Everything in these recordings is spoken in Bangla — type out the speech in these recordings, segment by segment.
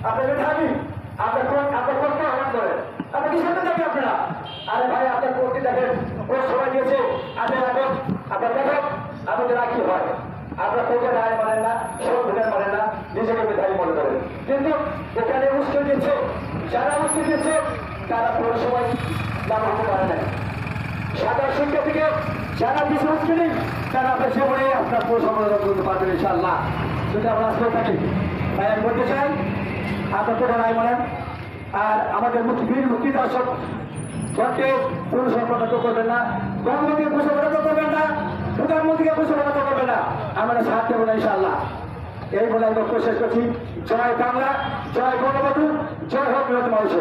আপনাদের থাকি আপনার কোর্টকে আহ্বান করেন। আপনি কি শুনতে থাকি আপনারা? আরে ভাই আপনার কোর্টকে দেখেন, কোর্ট সময় দিয়েছে, আপনি রাখেন, আপনার দেখেন আপনাদের কি হয়। আপনার কোর্টের রায় মানেন না, সংবিধান মানেন না, নিজেকে মেধাবী মনে করেন। কিন্তু এখানে উস্কে দিচ্ছে, যারা উস্কে দিচ্ছে তারা কোনো সময় লাভ হতে পারে না। সাধারণ শিক্ষা থেকে যারা কিছু উস্কে নেই তারা আপনার জীবনে আপনার সমাধান করতে পারবেন ইনশাআল্লাহ, যদি আমরা আসতে থাকি। তাই আমি বলতে চাই আপনার কোর্টের রায় মানেন। আর আমাদের মুক্তি দর্শক জনকে কোনো সম্পর্ক করবেন না, গণমন্ত্রীকে কুশলতা করবেন না, প্রধানমন্ত্রীকে কুশলতা করবেন না, আমরা সাথ দেবো না ইনশাআল্লাহ। এই বলে আমি বক্তব্য শেষ করছি। জয় বাংলা, জয় বঙ্গবন্ধু, জয় হোক বৃহত্তম মানুষ।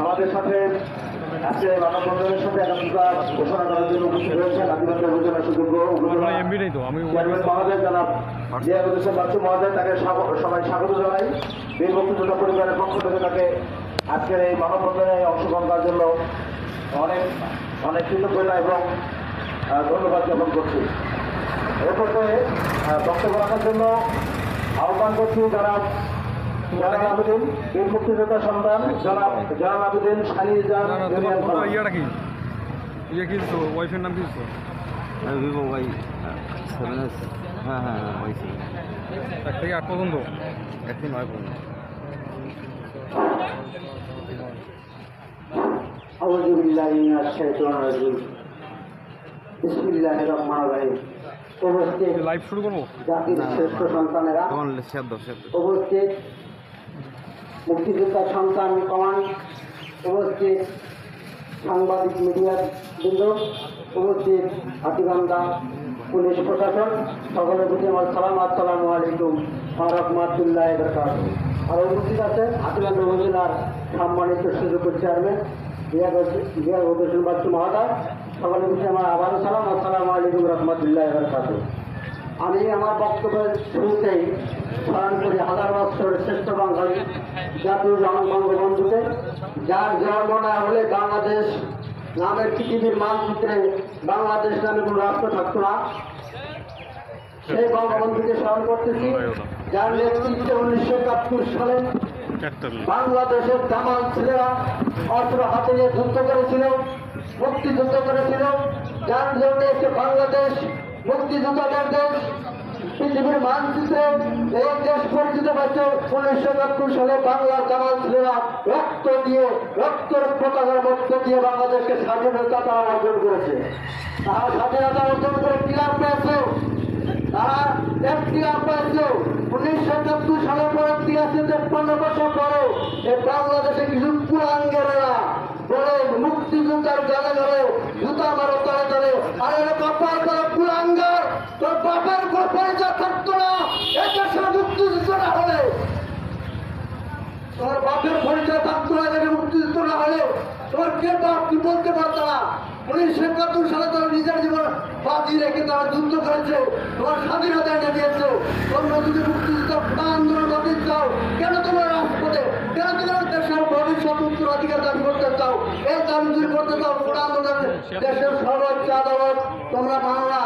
আমাদের সাথে আজকে মানববন্ধনের সাথে একাত্মতা ঘোষণা করার জন্য উপস্থিত রয়েছেন আদিবাসী উপজেলা সুযোগ্য চেয়ারম্যান মহোদয় জনাব জিয়াউল হোসেন বাচ্চু মহোদয়, তাকে সবাই স্বাগত জানাই। বীর মুক্তিযোদ্ধা পরিবারের পক্ষ থেকে তাকে আজকের এই মানববন্ধনে অংশগ্রহণ করার জন্য অনেক অনেক কৃতজ্ঞতা এবং ধন্যবাদ জ্ঞাপন করছি। এরপরে বক্তব্য রাখার জন্য আহ্বান করছি জনাব আবেদিন, বীর মুক্তিযোদ্ধা সন্তান জনাব আবেদিন সানিজান। ওয়াইফের নাম কি? Vivo Y 7S। হ্যাঁ হ্যাঁ ওয়াই 7 1 থেকে 8 পর্যন্ত, 1 থেকে 9 পর্যন্ত। আউযু বিল্লাহি মিনাশ শাইতানির রাজিম। বিসমিল্লাহির রহমানির রহিম। উপস্থিত লাইভ শুরু করবো। জাতির শ্রেষ্ঠ সন্তানেরা, উপস্থিত মুক্তিযোদ্ধা সন্তান কমান্ড, উপস্থিত সাংবাদিক মিডিয়া বৃন্দ, উপস্থিত হাতিবান্ধা পুলিশ প্রশাসন, সকলের প্রতি আমার সালাম, আসসালামু আলাইকুম ওয়া রাহমাতুল্লাহি ওয়া বারাকাতুহু। আর উপস্থিত আছেন হাতিবান্ধা উপজেলার সম্মানিত সুযোগ্য চেয়ারম্যান জিয়াউল হোসেন বাচ্চু মহোদয়, সকলের প্রতি আমার আবারও সালাম, আসসালামু আলাইকুম ওয়া রাহমাতুল্লাহি ওয়া বারাকাতুহু। আমি আমার বক্তব্যের শুরুতেই স্মরণ করি হাজার বছরের শ্রেষ্ঠ বাঙালি জাতীয় বঙ্গবন্ধুকে, যার জন্ম না হলে বাংলাদেশ নামের পৃথিবীর মানচিত্রে বাংলাদেশ নামে কোনো রাষ্ট্র থাকতো না। সেই বঙ্গবন্ধুকে স্মরণ করতেছি, যার নেতৃত্বে 1971 সালে বাংলাদেশের জামাল ছেলেরা অস্ত্র হাতে নিয়ে যুদ্ধ করেছিল, মুক্তিযুদ্ধ করেছিল, যার জন্য এসে বাংলাদেশ মুক্তিযোদ্ধাদের দেশ, পৃথিবীর মানচিত্রে এই দেশ পরিচিত হয়েছে। 1971 সালে বাংলার জামাল ছেলেরা রক্ত দিয়ে, রক্তের পতাকার মধ্য দিয়ে বাংলাদেশকে স্বাধীনতা তারা অর্জন করেছে। তারা স্বাধীনতা অর্জন করে কি লাভ পেয়েছে? তারা একটি লাভ পেয়েছে। 1971 সালের পরে 53 বছর পরে এই বাংলাদেশে কিছু কুলাঙ্গেরা বলে মুক্তিযোদ্ধার গালে গালে জুতা মারো তলে তলে, আর এর বাপার করে কুলাঙ্গার, তোর বাপের কোনো পরিচয় থাকতো না এই দেশের মুক্তিযুদ্ধ না হলে, তোমার বাপের পরিচয় থাকতো না এদের মুক্তিযুদ্ধ না হলে, তোমার কে বাপ কি বলতে পারতো না। 1971 সালে তারা নিজের জীবন বাজি রেখে তারা যুদ্ধ করেছে, তোমার স্বাধীনতা এনে দিয়েছে। তোমরা যদি মুক্তিযুদ্ধ আন্দোলন করতে চাও, কেন তোমরা রাজপথে, কেন তোমরা দেশের ভবিষ্যৎ উত্তরাধিকার দাবি করতে চাও, এই দাবি দূর করতে চাও কোন আন্দোলনে? দেশের সর্বোচ্চ আদালত তোমরা মানো না,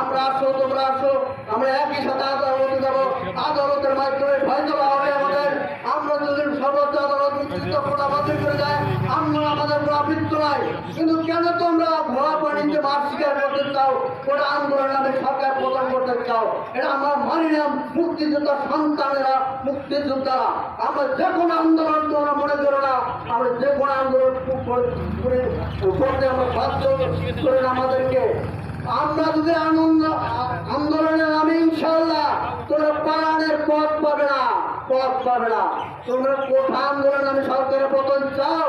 আমরা আসো, তোমরা আসো, আমরা একই সাথে আদালতে যাবো, আদালতের মাধ্যমে ফয়সালা হবে আমাদের। আমরা যদি সর্বোচ্চ আদালত মুক্তিযুদ্ধ কোটা বাতিল করে যায়, আমরা আমাদের কোনো আপত্তি নাই, কিন্তু কেন তোমরা ঘোড়া পানিতে মাঠ স্বীকার করতে চাও, ওরা আন্দোলন নামে সরকার প্রদান করতে চাও? এটা আমরা মানি না। মুক্তিযোদ্ধা সন্তানেরা, মুক্তিযোদ্ধারা, আমরা যে কোনো আন্দোলন তোমরা মনে করো না, আমরা যে কোনো আন্দোলন করতে আমরা বাধ্য করেন আমাদেরকে। আমরা যদি আন্দোলনে নামে ইনশাল্লাহ তোমরা পালানের পথ পাবে না, পথ পাবে না। তোমরা কোঠা আন্দোলন নামে সরকারের পতন চাও,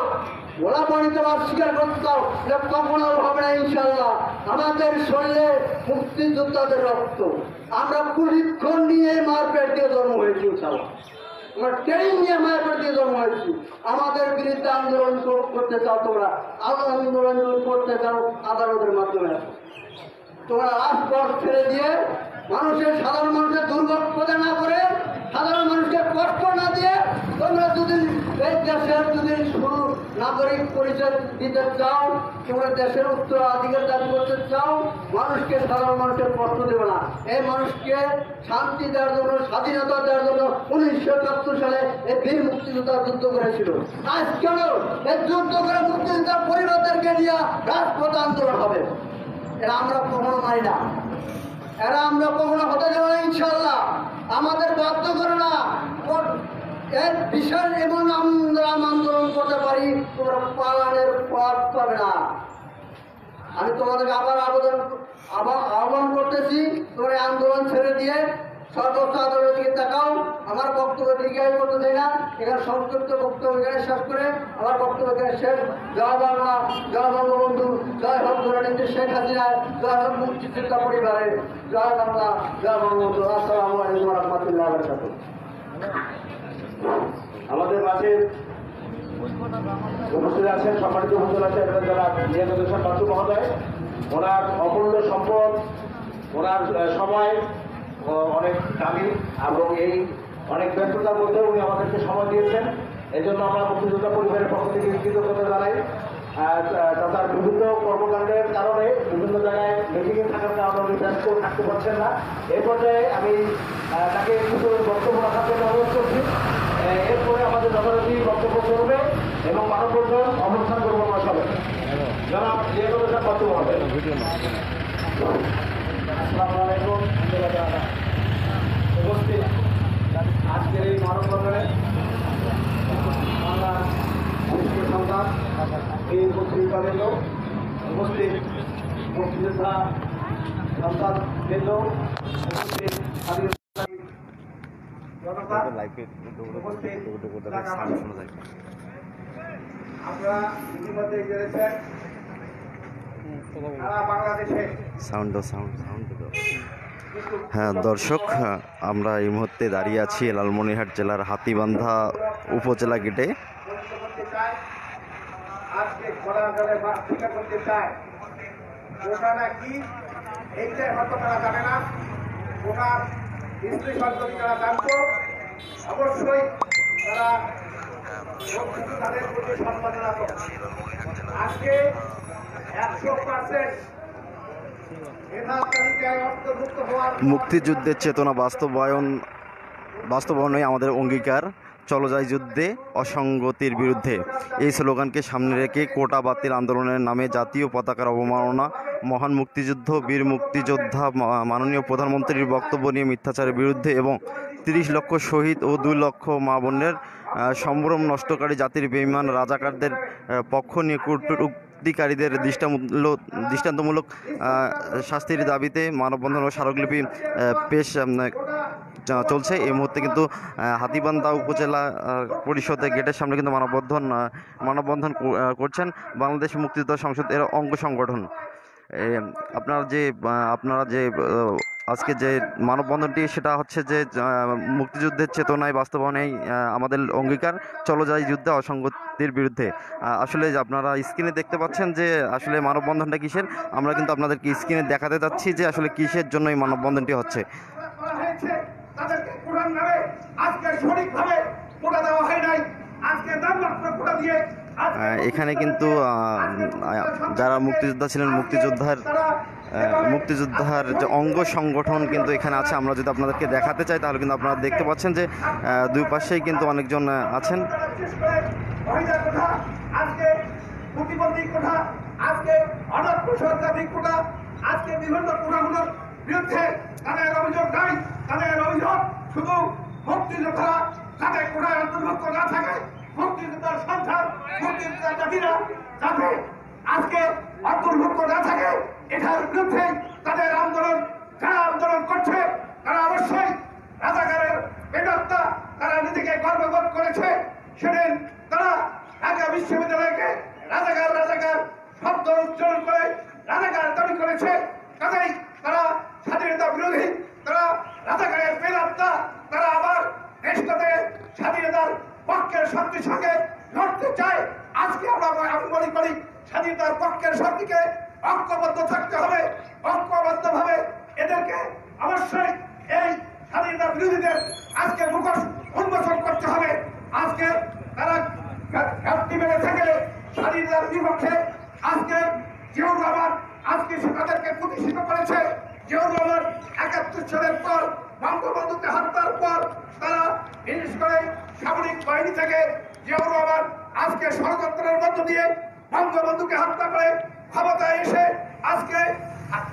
ওরা পানিতে মাছ স্বীকার করতে চাও, এটা কখনো হবে না ইনশাল্লাহ। আমাদের শরীরে মুক্তিযোদ্ধাদের রক্ত, আমরা প্রশিক্ষণ নিয়ে মারপেট দিয়ে জন্ম হয়েছি ইনশাল্লাহ, আমরা ট্রেনিং নিয়ে মারপেট দিয়ে জন্ম হয়েছি। আমাদের বিরুদ্ধে আন্দোলন করতে চাও, তোমরা আন্দোলন করতে চাও আদালতের মাধ্যমে, তোমরা রাজপথ ছেড়ে দিয়ে মানুষের, সাধারণ মানুষের দুর্ভোগ না করে, সাধারণ মানুষকে কষ্ট না দিয়ে তোমরা যদি এই দেশের যদি শুরু নাগরিক পরিচয় দিতে চাও, তোমরা দেশের উত্তরাধিকার দাবি করতে চাও, মানুষকে, সাধারণ মানুষের কষ্ট দেবে না। এই মানুষকে শান্তি দেওয়ার জন্য, স্বাধীনতা দেওয়ার জন্য 1971 সালে এই বীর মুক্তিযোদ্ধা যুদ্ধ করেছিল। আজ কেন এই যুদ্ধ করে মুক্তিযোদ্ধার পরিবারদেরকে নিয়ে রাজপথ আন্দোলন হবে? এরা আমরা কখনো মানি না, এরা আমরা কখনো হতে দেবো না ইনশাল্লাহ। আমাদের বাধ্য করে না, এর বিশাল এমন আমরা আন্দোলন করতে পারি, তোমরা পালানের পথ পাবে না। আমি তোমাদেরকে আবার আহ্বান করতেছি, তোমরা আন্দোলন ছেড়ে দিয়ে সর্বোচ্চ আদালতের দিকে তাকাও। আমার বক্তব্য দীর্ঘায়িত করতে চাই না, এখানে সংক্ষিপ্ত বক্তব্য এখানে শেষ করে আমার বক্তব্য এখানে শেষ। জয় বাংলা, জয় বঙ্গবন্ধু, জয় হোক জননেত্রী শেখ হাসিনা, জয় হোক মুক্তিযোদ্ধা পরিবারের, জয় বাংলা, জয় বঙ্গবন্ধু। আসসালামু আলাইকুম ওয়া রাহমাতুল্লাহি ওয়া বারাকাতুহু। আমাদের মাঝে উপস্থিত আছেন সম্মানিত উপস্থিত আছেন যারা নিয়োগেশন বাসু মহোদয়। ওনার অমূল্য সম্পদ, ওনার সময় অনেক দামি এবং এই অনেক ব্যস্ততার মধ্যে উনি আমাদেরকে সময় দিয়েছেন। এই জন্য আমরা মুক্তিযোদ্ধা পরিবারের পক্ষ থেকে কৃতজ্ঞতা জানাই। তার বিভিন্ন কর্মকাণ্ডের কারণে বিভিন্ন জায়গায় মিটিংয়ে থাকার কারণে উনি ব্যস্ত থাকতে পারছেন না। এই পর্যায়ে আমি তাকে কিছু বক্তব্য রাখার জন্য অনুরোধ করছি। এরপরে আমাদের যথারীতি বক্তব্য করবে এবং মানববন্ধন অবস্থান করবো আমরা সবাই। জনাব নিয়োগেশন বাসু মহোদয়। আসসালামু আলাইকুম। উপস্থিত আজকের এই মানববন্ধনে বাংলা সন্তান এই পত্রিকাবৃন্দ, উপস্থিত মুক্তিযোদ্ধা সন্তান বৃন্দ, উপস্থিত জনতা, আপনারা ইতিমধ্যে জেনেছেন সারা বাংলাদেশে হ্যাঁ দর্শক, আমরা এই মুহূর্তে দাঁড়িয়ে আছি লালমনিরহাট জেলার হাতীবান্ধা উপজেলা গেটে। আজকে খোলা জলে স্বীকার করতে চায় ওটা নাকি এইটাই হয়তো তারা জানে না। ওনার বিশ্লেষণ যদি তারা জানতো অবশ্যই তারা তাদের প্রতি সম্মান জানাতো। আজকে 100% মেধা তালিকায় অন্তর্ভুক্ত হওয়ার মুক্তিযুদ্ধের চেতনা বাস্তবায়নে আমাদের অঙ্গীকার, চলো যাই যুদ্ধে অসঙ্গতির বিরুদ্ধে। এই স্লোগানকে সামনে রেখে কোটা বাতিল আন্দোলনের নামে জাতীয় পতাকার অবমাননা, মহান মুক্তিযুদ্ধ, বীর মুক্তিযোদ্ধা মাননীয় প্রধানমন্ত্রীর বক্তব্য নিয়ে মিথ্যাচারের বিরুদ্ধে এবং 30 লক্ষ শহীদ ও 2 লক্ষ মা বোনের সম্ভ্রম নষ্টকারী জাতির বেঈমান রাজাকারদের পক্ষ নিয়ে কূটনীতিকারীদের দৃষ্টান্তমূলক শাস্তির দাবিতে মানববন্ধন ও স্মারকলিপি পেশ চলছে। এই মুহূর্তে কিন্তু হাতীবান্ধা উপজেলা পরিষদের গেটের সামনে কিন্তু মানববন্ধন করছেন বাংলাদেশ মুক্তিযোদ্ধা সংসদ এর অঙ্গ সংগঠন। আপনারা যে আজকে যে মানববন্ধনটি, সেটা হচ্ছে যে মুক্তিযুদ্ধের চেতনায় বাস্তবায়নেই আমাদের অঙ্গীকার, চলো যাই যুদ্ধে অসঙ্গতির বিরুদ্ধে। আসলে আপনারা স্ক্রিনে দেখতে পাচ্ছেন যে আসলে মানববন্ধনটা কিসের। আমরা কিন্তু আপনাদেরকে স্ক্রিনে দেখাতে যাচ্ছি যে আসলে কিসের জন্য এই মানববন্ধনটি হচ্ছে। তাদেরকে কোরআন নামে আজকে সঠিকভাবে কোটা দেওয়া হয় নাই। আজকে নামমাত্র কোটা দিয়ে এখানে কিন্তু যারা মুক্তিযোদ্ধা ছিলেন, মুক্তিযোদ্ধার যে অঙ্গ সংগঠন কিন্তু এখানে আছে। আমরা যদি আপনাদেরকে দেখাতে চাই তাহলে কিন্তু আপনারা দেখতে পাচ্ছেন যে দুই পাশেই কিন্তু অনেকজন আছেন। আজকে প্রতিবন্ধী কোঠা, আজকে অনাথ সরকারি কোটা, আজকে বিভিন্ন কোটাগুলোর বিরুদ্ধে তাদের অভিযোগ নাই। তাদের অভিযোগ শুধু মুক্তিযোদ্ধারা যাতে কোটায় অন্তর্ভুক্ত না থাকে, মুক্তিযোদ্ধার সন্তান, মুক্তিযোদ্ধার জাতিরা যাতে আজকে অন্তর্ভুক্ত না থাকে, এটার বিরুদ্ধে তাদের আন্দোলন। যারা আন্দোলন করছে তারা অবশ্যই রাজাকারের বেদাত্তা, তারা নিজেকে গর্ববোধ করেছে। সেদিন তারা ঢাকা বিশ্ববিদ্যালয়কে রাজাকার শব্দ উচ্চারণ করে রাজাকার দাবি করেছে। কাজেই তারা স্বাধীনতা বিরোধী, তারা রাজাকারের বেদাত্তা, তারা আবার দেশটাতে স্বাধীনতার পক্ষের শক্তির সঙ্গে লড়তে চায়। আজকে আমি মনে করি স্বাধীনতার পক্ষের শক্তিকে ঐক্যবদ্ধ থাকতে হবে। ঐক্যবদ্ধভাবে এদেরকে অবশ্যই এই স্বাধীনতা বিরোধীদের আজকে মুখোশ উন্মোচন করতে হবে। আজকে তারা ঘাটতি বেড়ে থাকলে স্বাধীনতার বিপক্ষে আজকে জিয়াউর রহমান আজকে তাদেরকে প্রতিষ্ঠিত করেছে। জিয়াউর রহমান ৭১ সালের পর বঙ্গবন্ধুকে হত্যার পর তারা বিশেষ করে সামরিক বাহিনী থেকে জিয়াউর রহমান আজকে ষড়যন্ত্রের মধ্য দিয়ে বঙ্গবন্ধুকে হত্যা করে ক্ষমতায় এসে আজকে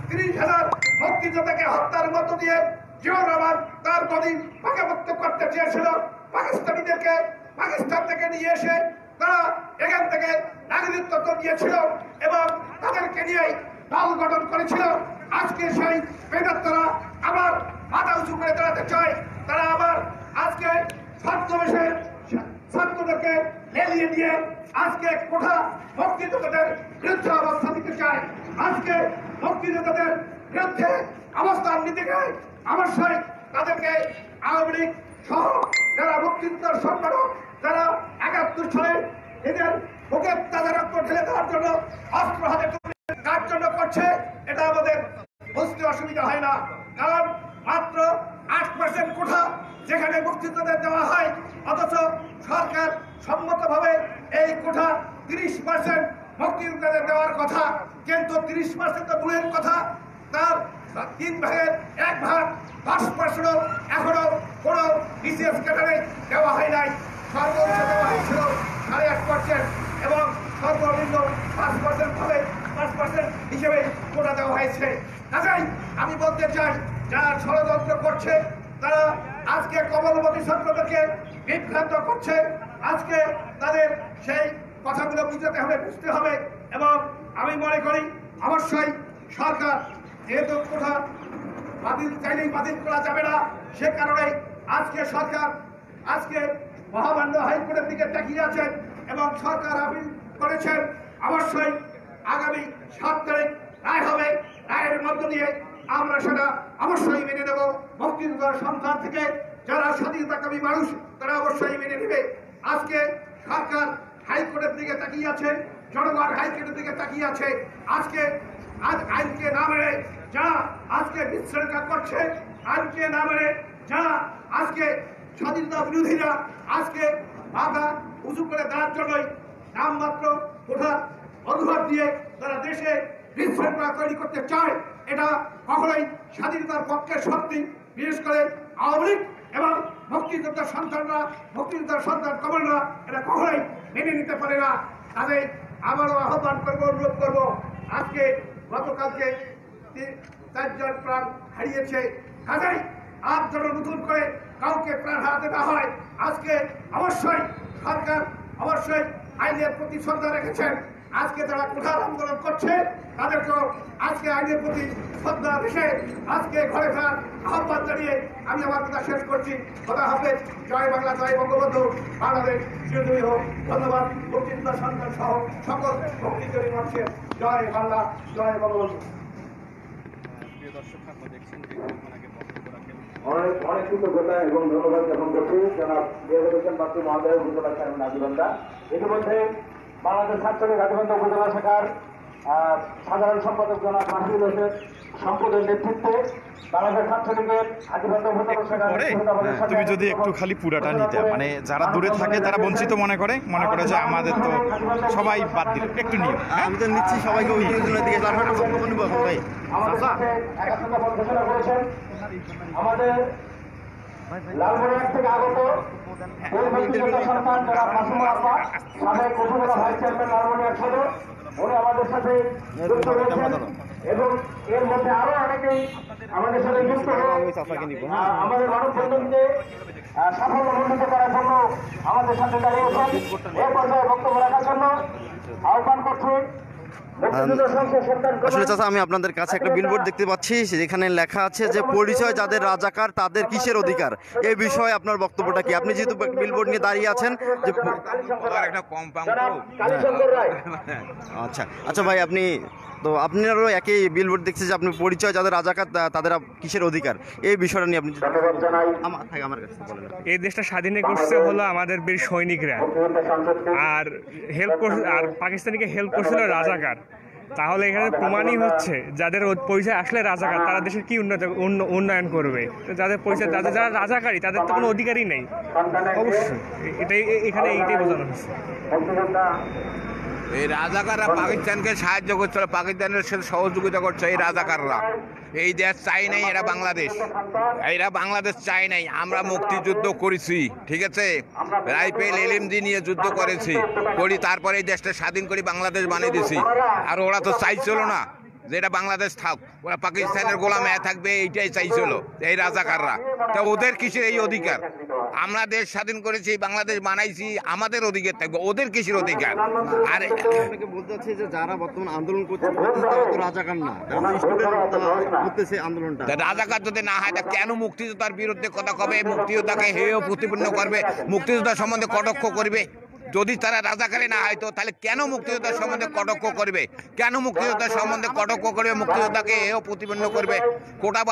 ৩০,০০০ মুক্তিযোদ্ধাকে হত্যার মধ্য দিয়ে জিয়াউর রহমান তার গদি ভাগাভাগ করতে চেয়েছিল। পাকিস্তানিদেরকে পাকিস্তান থেকে নিয়ে এসে তারা এখান থেকে নাগরিকত্ব দিয়েছিল এবং তাদেরকে নিয়েই দল গঠন করেছিল। আজকে সেই বেদাত্তরা আবার মাথা উঁচু করে দাঁড়াতে চায়। তারা আবার আজকে ছদ্মবেশে ছাত্রদেরকে লেলিয়ে দিয়ে আজকে কোঠা মুক্তিযোদ্ধাদের বিরুদ্ধে অবস্থান নিতে চায়। আজকে মুক্তিযোদ্ধাদের বিরুদ্ধে অবস্থান নিতে গেলে অবশ্যই তাদেরকে আওয়ামী লীগ সহ যারা মুক্তিযোদ্ধার সংগঠক যারা ৭১ সালে এদের বুকে তাদের রক্ত ঢেলে দেওয়ার জন্য অস্ত্র হাতে কার জন্য করছে এটা আমাদের বুঝতে অসুবিধা হয় না। কারণ মাত্র ৮% কোঠা যেখানে মুক্তিযোদ্ধাদের দেওয়া হয়, অথচ সরকার সম্মতভাবে এই কোঠা ৩০% মুক্তিযোদ্ধাদের দেওয়ার কথা, কিন্তু ৩০% তো দূরের কথা, তার ৩ ভাগের ১ ভাগ ১০% এখনো কোনো বিশেষ ক্যাডারে দেওয়া হয় নাই। সর্বোচ্চ দেওয়া হয়েছিল ৮.৫% এবং সর্বনিম্ন ৫% ভাবে ৫% হিসেবে কোটা দেওয়া হয়েছে। কাজেই আমি বলতে চাই যারা ষড়যন্ত্র করছে তারা আজকে কমলবতী ছাত্রদেরকে বিভ্রান্ত করছে। আজকে তাদের সেই কথাগুলো বুঝতে হবে, বুঝতে হবে এবং আমি মনে করি অবশ্যই সরকার যেহেতু কোঠা বাতিল চাইলেই বাতিল করা যাবে না, সে কারণে আজকে সরকার আজকে মহামান্য হাইকোর্টের দিকে তাকিয়ে আছেন এবং সরকার আপিল করেছেন। অবশ্যই আগামী ৭ তারিখ রায় হবে, রায়ের মধ্য দিয়ে আমরা সেটা অবশ্যই মেনে নেব। মুক্তিযোদ্ধার সন্তান থেকে যারা স্বাধীনতাকামী মানুষ তারা অবশ্যই মেনে নেবে। আজকে সরকার হাইকোর্টের দিকে তাকিয়ে আছে, জনগণ হাইকোর্টের দিকে তাকিয়ে আছে। আজকে আজ আইনকে না মেনে যা আজকে বিশৃঙ্খলা করছে, আইনকে না মেনে যা আজকে স্বাধীনতা বিরোধীরা আজকে মাথা উঁচু করে দেওয়ার জন্যই নামমাত্র কোঠার অজুহাত দিয়ে তারা দেশে বিশৃঙ্খলা তৈরি করতে চায়, এটা কখনোই স্বাধীনতার পক্ষে শক্তি, বিশেষ করে আওয়ামী লীগ এবং মুক্তিযোদ্ধার সন্তানরা, মুক্তিযোদ্ধার সন্তান কমান্ডাররা এটা কখনোই মেনে নিতে পারে না। তাদের আবারও আহ্বান করবো, অনুরোধ করবো, আজকে গতকালকে ৪ জন প্রাণ হারিয়েছে, কাজেই আর যেন নতুন করে কাউকে প্রাণ হারাতে না হয়। আজকে অবশ্যই সরকার অবশ্যই আইনের প্রতি শ্রদ্ধা রেখেছেন। আজকে যারা কোঠার আন্দোলন করছে তাদেরকেও আজকে আইনের প্রতি শ্রদ্ধা রেখে আজকে ঘরে ফেরার আহ্বান জানিয়ে আমি আমার কথা শেষ করছি। খোদা হাফেজ। জয় বাংলা, জয় বঙ্গবন্ধু, বাংলাদেশ চিরজীবী হোক। ধন্যবাদ। মুক্তিযোদ্ধা সন্তান সহ সকল মুক্তিযোদ্ধী মানুষের জয় বাংলা, জয় বঙ্গবন্ধু। অনেক কৃতজ্ঞতা এবং ধন্যবাদ জ্ঞাপন করছি জনাব রেভলিউশন পার্টি মহোদয় উপজেলা চেয়ারম্যান আজিবন্দা। ইতিমধ্যে বাংলাদেশ ছাত্রলীগ আজিবন্দা উপজেলা শাখার সাধারণ সম্পাদক জনাব মাহমুদ হোসেন সম্পাদকের নেতৃত্বে বাংলাদেশ ছাত্রলীগের আজিবন্দা উপজেলা শাখার তুমি যদি একটু খালি পুরাটা নিতে, মানে যারা দূরে থাকে তারা বঞ্চিত মনে করে যে আমাদের তো সবাই বাদ দিল, একটু নিও। আমি তো নিচ্ছি সবাইকে ওই দিকে তারপরে বক্তব্য নিব ভাই। আমাদের সাথে একাত্মতা পদ ঘোষণা করেছেন আমাদের লালমনিরহাট থেকে আগত সন্তান যারা মাসুমা আপা, সাবেক উপজেলা ভাইস চেয়ারম্যান লালমনিরহাট সদর, উনি আমাদের সাথে যুক্ত রয়েছেন এবং এর মধ্যে আরো অনেকেই আমাদের সাথে যুক্ত হয়ে আমাদের মানববন্ধনকে সাফল্যমণ্ডিত করার জন্য আমাদের সাথে দাঁড়িয়েছেন। এই পর্যায়ে বক্তব্য রাখার জন্য আহ্বান করছি আসলে চাচা আমি আপনাদের কাছে একটা বিলবোর্ড দেখতে পাচ্ছি, যেখানে লেখা আছে যে পরিচয় যাদের রাজাকার তাদের কিসের অধিকার। এই বিষয়ে আপনার বক্তব্যটা কি? আপনি যেহেতু বিলবোর্ড নিয়ে দাঁড়িয়ে আছেন যে আচ্ছা আচ্ছা ভাই, আপনি তো আপনারও একই বিলবোর্ড দেখছি যে আপনি পরিচয় যাদের রাজাকার তাদের কিসের অধিকার, এই বিষয়টা নিয়ে আপনি আমার কাছে বলেন। এই দেশটা স্বাধীন করছে হলো আমাদের বীর সৈনিকরা, আর আর পাকিস্তানিকে হেল্প করছিল রাজাকার। তাহলে এখানে প্রমাণই হচ্ছে যাদের পরিচয় আসলে রাজাকার তারা দেশের কি উন্নয়ন করবে। যাদের পরিচয় যারা রাজাকারী তাদের তো কোনো অধিকারই নেই। অবশ্যই এটাই এখানে এইটাই বোঝানো হচ্ছে। এই রাজাকাররা পাকিস্তানকে সাহায্য করছিল, পাকিস্তানের সাথে সহযোগিতা করছে এই রাজাকাররা। এই দেশ চাই নাই, এরা বাংলাদেশ, এরা বাংলাদেশ চাই নাই। আমরা মুক্তিযুদ্ধ করেছি, ঠিক আছে, রাইফেল এলএমজি নিয়ে যুদ্ধ করেছি, তারপরে এই দেশটা স্বাধীন করে বাংলাদেশ বানিয়ে দিয়েছি। আর ওরা তো চাইছিল না যে এটা বাংলাদেশ থাক, ওরা পাকিস্তানের গোলাম থাকবে, এইটাই চাইছিল এই রাজাকাররা। তা ওদের কিসের এই অধিকার? আমরা দেশ স্বাধীন করেছি, বাংলাদেশ বানাইছি, আমাদের অধিকার থাকবে, ওদের কিসের অধিকার? আর আপনাকে বলতে চাচ্ছি যে যারা বর্তমান আন্দোলন করছে তারা তো রাজাকার না, তারা স্টুডেন্ট করতেছে আন্দোলনটা। রাজাকার যদি না হয় তা কেন মুক্তিযোদ্ধার বিরুদ্ধে কথা কবে, মুক্তিযোদ্ধাকে হেয় প্রতিপন্ন করবে, মুক্তিযোদ্ধা সম্বন্ধে কটাক্ষ করবে? যদি তারা রাজাকারে না হয় তো তাহলে কেন মুক্তিযোদ্ধার সম্বন্ধে কটাক্ষ করবে? কেন মুক্তিযোদ্ধার সম্বন্ধে কটাক্ষ করবে, মুক্তিযোদ্ধাকে হেয় প্রতিপন্ন করবে? কোটা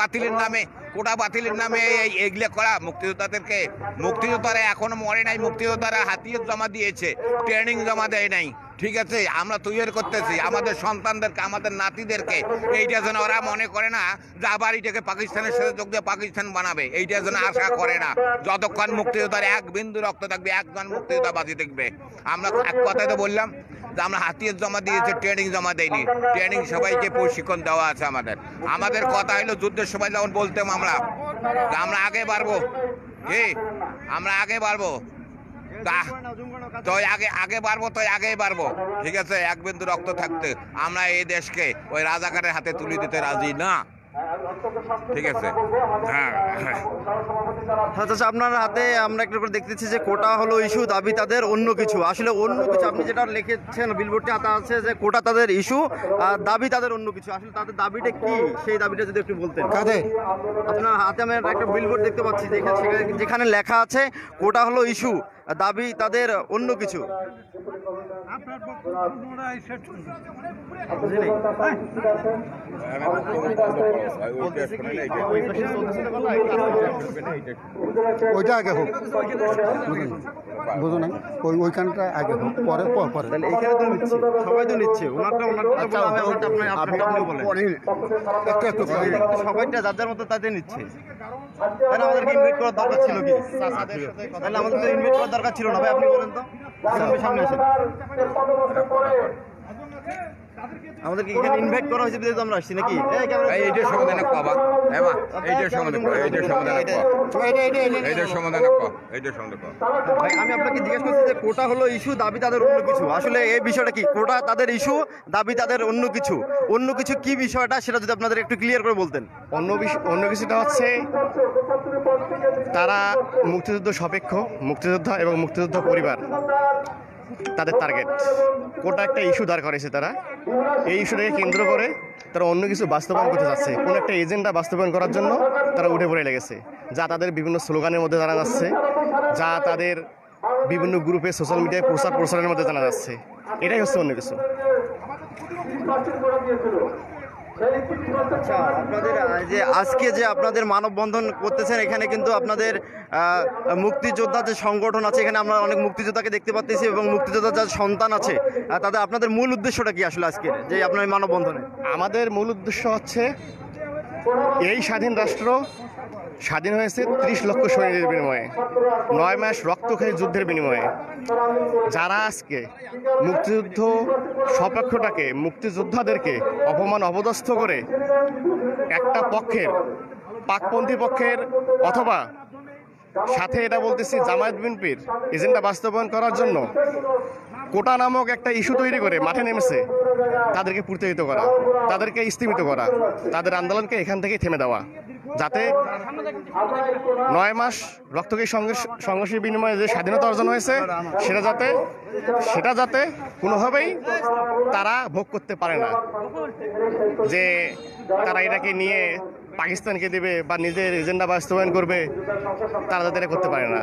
বাতিলের নামে এগুলো করা মুক্তিযোদ্ধাদেরকে। মুক্তিযোদ্ধারা এখনো মরে নাই, মুক্তিযোদ্ধারা হাতিয়ার জমা দিয়েছে, ট্রেনিং জমা দেয় নাই, ঠিক আছে। আমরা তৈরি করতেছি আমাদের সন্তানদেরকে, আমাদের নাতিদেরকে। এইটা যেন ওরা মনে করে না যে আবার এটাকে পাকিস্তানের সাথে যোগ দিয়ে পাকিস্তান বানাবে, এইটা যেন আশা করে না। যতক্ষণ মুক্তিযোদ্ধার এক বিন্দু রক্ত থাকবে, একজন মুক্তিযোদ্ধা বাঁচি থাকবে। আমরা এক কথায় তো বললাম যে আমরা হাতিয়ার জমা দিয়েছি, ট্রেনিং জমা দেয়নি। ট্রেনিং সবাইকে প্রশিক্ষণ দেওয়া আছে। আমাদের কথা হলো যুদ্ধের সময় যখন বলতাম আমরা আগে বাড়বো, আমরা আগে বাড়বো, আগেই বাড়বো, ঠিক আছে। এক বিন্দু রক্ত থাকতে আমরা এই দেশকে ওই রাজাকারের হাতে তুলে দিতে রাজি না, ঠিক আছে। হ্যাঁ, আচ্ছা, আপনার হাতে আমরা একটা করে দেখতেছি যে কোটা হলো ইস্যু, দাবি তাদের অন্য কিছু। আসলে অন্য কিছু আপনি যেটা লিখেছেন বিলবোর্ডে হাতে আছে যে কোটা তাদের ইস্যু আর দাবি তাদের অন্য কিছু। আসলে তাদের দাবিটা কি, সেই দাবিটা যদি একটু বলতেন। আপনার হাতে আমি একটা বিলবোর্ড দেখতে পাচ্ছি যেখানে লেখা আছে কোটা হলো ইস্যু, দাবি তাদের অন্য কিছু। ওইটা আগে হোক, বুঝো না, ওইখানটা আগে হোক, পরে পরে এইখানে তো নিচ্ছে, সবাই তো নিচ্ছে, সবাইটা যার যার মতো তাদের নিচ্ছে। তাহলে আমাদেরকে ইনভাইট করার দরকার ছিল কি? তাহলে আমাদের ইনভাইট করার দরকার ছিল না ভাই, আপনি বলেন তো। সামনে আসেন, আমাদেরকে এখানে ইনভাইট করা হয়েছে বিধায় তো আমরা আসছি নাকি? এইটার সমাধান বাবা, এইটার সমাধান, এইটার সমাধান, এইটার সমাধান, এইটার সমাধান। ভাই আমি আপনাকে জিজ্ঞেস করছি যে কোটা হলো ইস্যু, দাবি তাদের অন্য কিছু। আসলে এই বিষয়টা কি? কোটা তাদের ইস্যু, দাবি তাদের অন্য কিছু। অন্য কিছু কি বিষয়টা সেটা যদি আপনাদের একটু ক্লিয়ার করে বলতেন। অন্য কিছুটা হচ্ছে তারা মুক্তিযুদ্ধ সাপেক্ষ, মুক্তিযোদ্ধা এবং মুক্তিযোদ্ধা পরিবার তাদের টার্গেট। কোটা একটা ইস্যু দাঁড় করেছে তারা, এই ইস্যুটাকে কেন্দ্র করে তারা অন্য কিছু বাস্তবায়ন করতে যাচ্ছে। কোনো একটা এজেন্ডা বাস্তবায়ন করার জন্য তারা উঠে পড়ে লেগেছে, যা তাদের বিভিন্ন স্লোগানের মধ্যে জানা যাচ্ছে, যা তাদের বিভিন্ন গ্রুপে সোশ্যাল মিডিয়ায় প্রচারের মধ্যে জানা যাচ্ছে। এটাই হচ্ছে অন্য কিছু। আচ্ছা, আপনাদের যে আজকে যে আপনাদের মানববন্ধন করতেছেন, এখানে কিন্তু আপনাদের মুক্তিযোদ্ধা যে সংগঠন আছে, এখানে আমরা অনেক মুক্তিযোদ্ধাকে দেখতে পাচ্ছি এবং মুক্তিযোদ্ধার যার সন্তান আছে তাদের, আপনাদের মূল উদ্দেশ্যটা কি আসলে আজকে যে আপনার মানববন্ধনে? আমাদের মূল উদ্দেশ্য হচ্ছে এই স্বাধীন রাষ্ট্র স্বাধীন হয়েছে 30 লক্ষ শহীদের বিনিময়ে, 9 মাস রক্তক্ষয়ী যুদ্ধের বিনিময়ে। যারা আজকে মুক্তিযুদ্ধ সপক্ষটাকে, মুক্তিযোদ্ধাদেরকে অপমান অপদস্থ করে একটা পক্ষের, পাকপন্থী পক্ষের অথবা সাথে এটা বলতেছি জামায়াত বিএনপির এজেন্ডা বাস্তবায়ন করার জন্য কোটা নামক একটা ইস্যু তৈরি করে মাঠে নেমেছে, তাদেরকে প্রতিহত করা, তাদেরকে স্থগিত করা, তাদের আন্দোলনকে এখান থেকেই থেমে দেওয়া, যাতে 9 মাস রক্তক্ষয়ী সংঘর্ষের বিনিময়ে যে স্বাধীনতা অর্জন হয়েছে সেটা যাতে কোনোভাবেই তারা ভোগ করতে পারে না, যে তারা এটাকে নিয়ে পাকিস্তানকে দেবে বা নিজের এজেন্ডা বাস্তবায়ন করবে, তারা যাতে এটা করতে পারে না।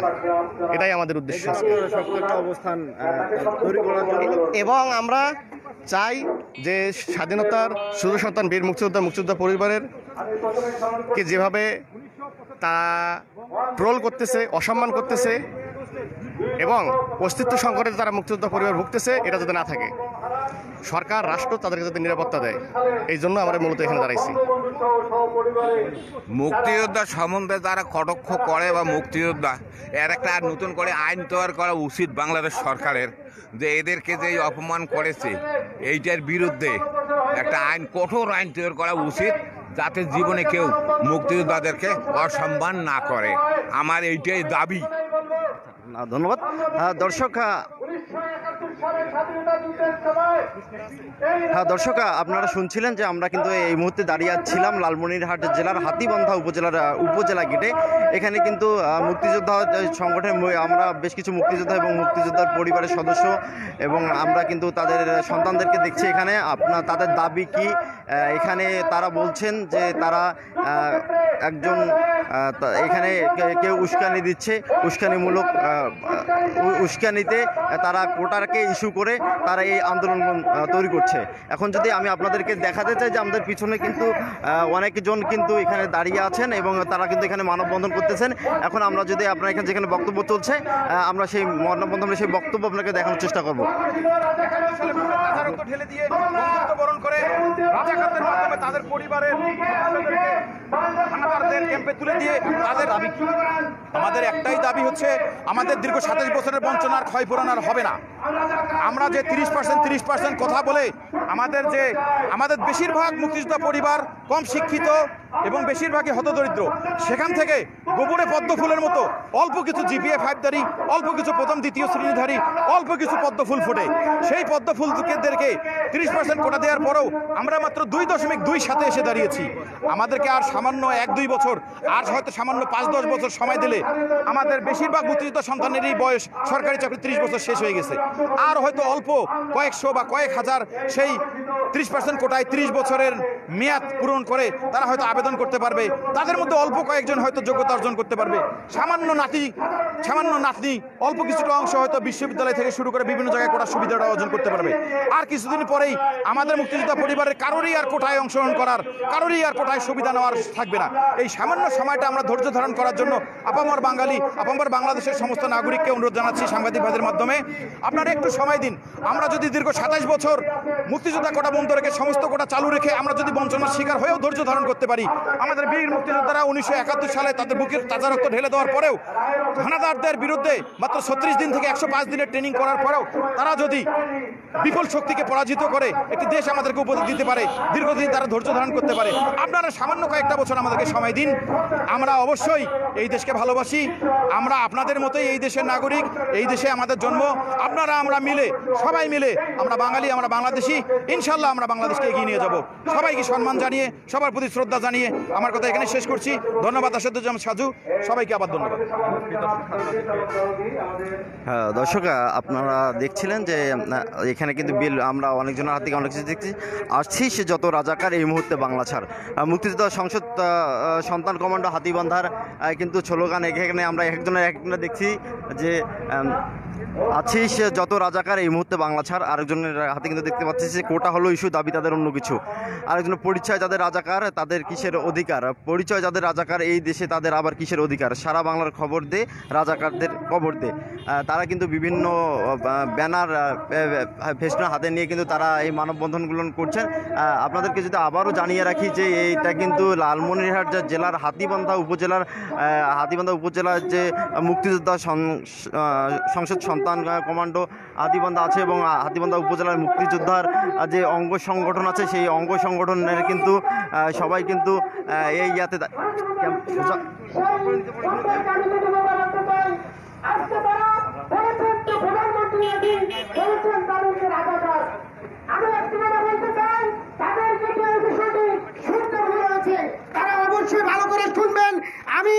এটাই আমাদের উদ্দেশ্য। অবস্থান তৈরি করার জন্য এবং আমরা চাই যে স্বাধীনতার সুযোগ সন্তান বীর মুক্তিযোদ্ধা পরিবারের কে যেভাবে তা ট্রোল করতেছে, অসম্মান করতেছে, এবং অস্তিত্ব সংকটে যারা মুক্তিযোদ্ধা পরিবার ভুগতেছে এটা যাতে না থাকে, সরকার রাষ্ট্র তাদেরকে যাতে নিরাপত্তা দেয়, এই জন্য আমরা মূলত এখানে দাঁড়াইছি। মুক্তিযোদ্ধা সম্বন্ধে যারা কটাক্ষ করে বা মুক্তিযোদ্ধা, এর একটা নতুন করে আইন তৈরি করা উচিত বাংলাদেশ সরকারের, যে এদেরকে যে অপমান করেছে এইটার বিরুদ্ধে একটা আইন, কঠোর আইন তৈরি করা উচিত, যাতে জীবনে কেউ মুক্তিযোদ্ধাদেরকে অসম্মান না করে। আমার এইটাই দাবি। ধন্যবাদ। দর্শক আপনারা শুনছিলেন যে আমরা কিন্তু এই মুহূর্তে দাঁড়িয়ে ছিলাম লালমনিরহাট জেলার হাতীবান্ধা উপজেলা গেটে। এখানে কিন্তু মুক্তিযোদ্ধা সংগঠনের আমরা বেশ কিছু মুক্তিযোদ্ধা এবং মুক্তিযোদ্ধার পরিবারের সদস্য এবং আমরা কিন্তু তাদের সন্তানদেরকে দেখছি এখানে। তাদের দাবি কি, এখানে তারা বলছেন যে তারা একজন এখানে কেউ উস্কানি দিচ্ছে, উস্কানিতে তারা কোটাকে ইস্যু করে তারা এই আন্দোলন তৈরি করছে। এখন যদি আমি আপনাদেরকে দেখাতে চাই যে আমাদের পিছনে কিন্তু অনেকজন কিন্তু এখানে দাঁড়িয়ে আছেন এবং তারা কিন্তু এখানে মানববন্ধন করতেছেন। এখন আমরা যদি আপনার এখানে যেখানে বক্তব্য চলছে আমরা সেই মানববন্ধনের সেই বক্তব্য আপনাকে দেখানোর চেষ্টা করব। ঢেলে দিয়ে বন্ধুত্ব বরণ করে রাজাকারদের মাধ্যমে তাদের পরিবারের ক্যাম্পে তুলে দিয়ে তাদের দাবি, আমাদের একটাই দাবি হচ্ছে আমাদের দীর্ঘ 27 বছরের বঞ্চনার ক্ষয়পূরণ আর হবে না। আমরা যে 30% কথা বলে আমাদের বেশিরভাগ মুক্তিযোদ্ধা পরিবার কম শিক্ষিত এবং বেশিরভাগই হতদরিদ্র, সেখান থেকে গোপনে পদ্ম ফুলের মতো অল্প কিছু জিপিএ 5ধারী, অল্প কিছু প্রথম দ্বিতীয় শ্রেণীধারী, অল্প কিছু পদ্ম ফুল ফোটে। সেই পদ্ম ফুলদেরকে 30% কোটা দেওয়ার পরেও আমরা মাত্র 2.2 এসে দাঁড়িয়েছি। আমাদেরকে আর সামান্য 1-2 বছর, আর হয়তো সামান্য 5-10 বছর সময় দিলে আমাদের বেশিরভাগ মুক্তিযোদ্ধা সন্তানেরই বয়স সরকারি চাকরি 30 বছর শেষ হয়ে গেছে। আর হয়তো অল্প কয়েকশো বা কয়েক হাজার সেই 30% কোটায় 30 বছরের মেয়াদ পূরণ করে তারা হয়তো আবেদন করতে পারবে। তাদের মধ্যে অল্প কয়েকজন হয়তো যোগ্যতা অর্জন করতে পারবে। সামান্য নাতনি অল্প কিছুটা অংশ হয়তো বিশ্ববিদ্যালয় থেকে শুরু করে বিভিন্ন জায়গায় কোটার সুবিধাটা অর্জন করতে পারবে। আর কিছুদিন পরেই আমাদের মুক্তিযোদ্ধা পরিবারের কারোরই আর কোটায় অংশগ্রহণ করার, কারোরই আর কোটায় সুবিধা নেওয়ার থাকবে না। এই সামান্য সময়টা আমরা ধৈর্য ধারণ করার জন্য আপামর বাংলাদেশের সমস্ত নাগরিককে অনুরোধ জানাচ্ছি সাংবাদিক ভাইদের মাধ্যমে, আপনারা একটু সময় দিন। আমরা যদি দীর্ঘ 27 বছর মুক্তিযোদ্ধা কোটা বন্ধ রেখে সমস্ত কোটা চালু রেখে আমরা যদি বঞ্চনার শিকার হয়েও ধৈর্য ধারণ করতে পারি, আমাদের বীর মুক্তিযোদ্ধারা 1971 সালে তাদের বুকের তাজা রক্ত ঢেলে দেওয়ার পরেও, হানাদারদের বিরুদ্ধে মাত্র 36 দিন থেকে 105 দিনের ট্রেনিং করার পরেও তারা যদি বিপুল শক্তিকে পরাজিত করে একটি দেশ আমাদেরকে উপদেশ দিতে পারে, দীর্ঘদিন তারা ধৈর্য ধারণ করতে পারে। আপনারা সামান্য কয়েকটা বছর আমাদেরকে সময় দিন। আমরা অবশ্যই এই দেশকে ভালোবাসি, আমরা আপনাদের মতোই এই দেশের নাগরিক, এই দেশে আমাদের জন্ম। আমরা মিলে, সবাই মিলে, আমরা বাঙালি, আমরা বাংলাদেশি, ইনশাল্লাহ আমরা বাংলাদেশকে এগিয়ে নিয়ে যাব। সবাইকে সম্মান জানিয়ে, সবার প্রতি শ্রদ্ধা জানিয়ে আমার কথা এখানে শেষ করছি। ধন্যবাদ আসাদুজ্জামান সাজু, সবাইকে আবার ধন্যবাদ। হ্যাঁ দর্শক, আপনারা দেখছিলেন যে এখানে কিন্তু বিল আমরা অনেকজনের হাত থেকে অনেক কিছু দেখছি। আসছি সে যত রাজাকার এই মুহূর্তে বাংলা ছাড়। মুক্তিযোদ্ধা সংসদ সন্তান কমান্ডো হাতীবান্ধার কিন্তু স্লোগান এখানে আমরা একজনের দেখছি যে আছিস যত রাজাকার এই মুহূর্তে বাংলা ছাড়। আরেকজনের হাতে কিন্তু দেখতে পাচ্ছি যে কোটা হলো ইস্যু, দাবি তাদের অন্য কিছু। আরেকজনের পরিচয় যাদের রাজাকার তাদের কিসের অধিকার, পরিচয় যাদের রাজাকার এই দেশে তাদের আবার কিসের অধিকার। সারা বাংলার খবর দে, রাজাকারদের কবর দে। তারা কিন্তু বিভিন্ন ব্যানার ফেস্টুন হাতে নিয়ে কিন্তু তারা এই মানববন্ধনগুলো করছেন। আপনাদেরকে যদি আবারও জানিয়ে রাখি যে এইটা কিন্তু লালমনিরহাট জেলার হাতীবান্ধা উপজেলার যে মুক্তিযোদ্ধা সংসদ সন্তান কমান্ডো হাতীবান্ধা আছে এবং হাতীবান্ধা উপজেলার মুক্তিযোদ্ধার যে অঙ্গ সংগঠন আছে সেই অঙ্গ সংগঠনের কিন্তু সবাই কিন্তু এই ইয়াতে আমি একটি কথা বলতে চাই, তাদের যেটি বিষয়টি শুনতে ভুল হয়েছে তারা অবশ্যই ভালো করে শুনবেন। আমি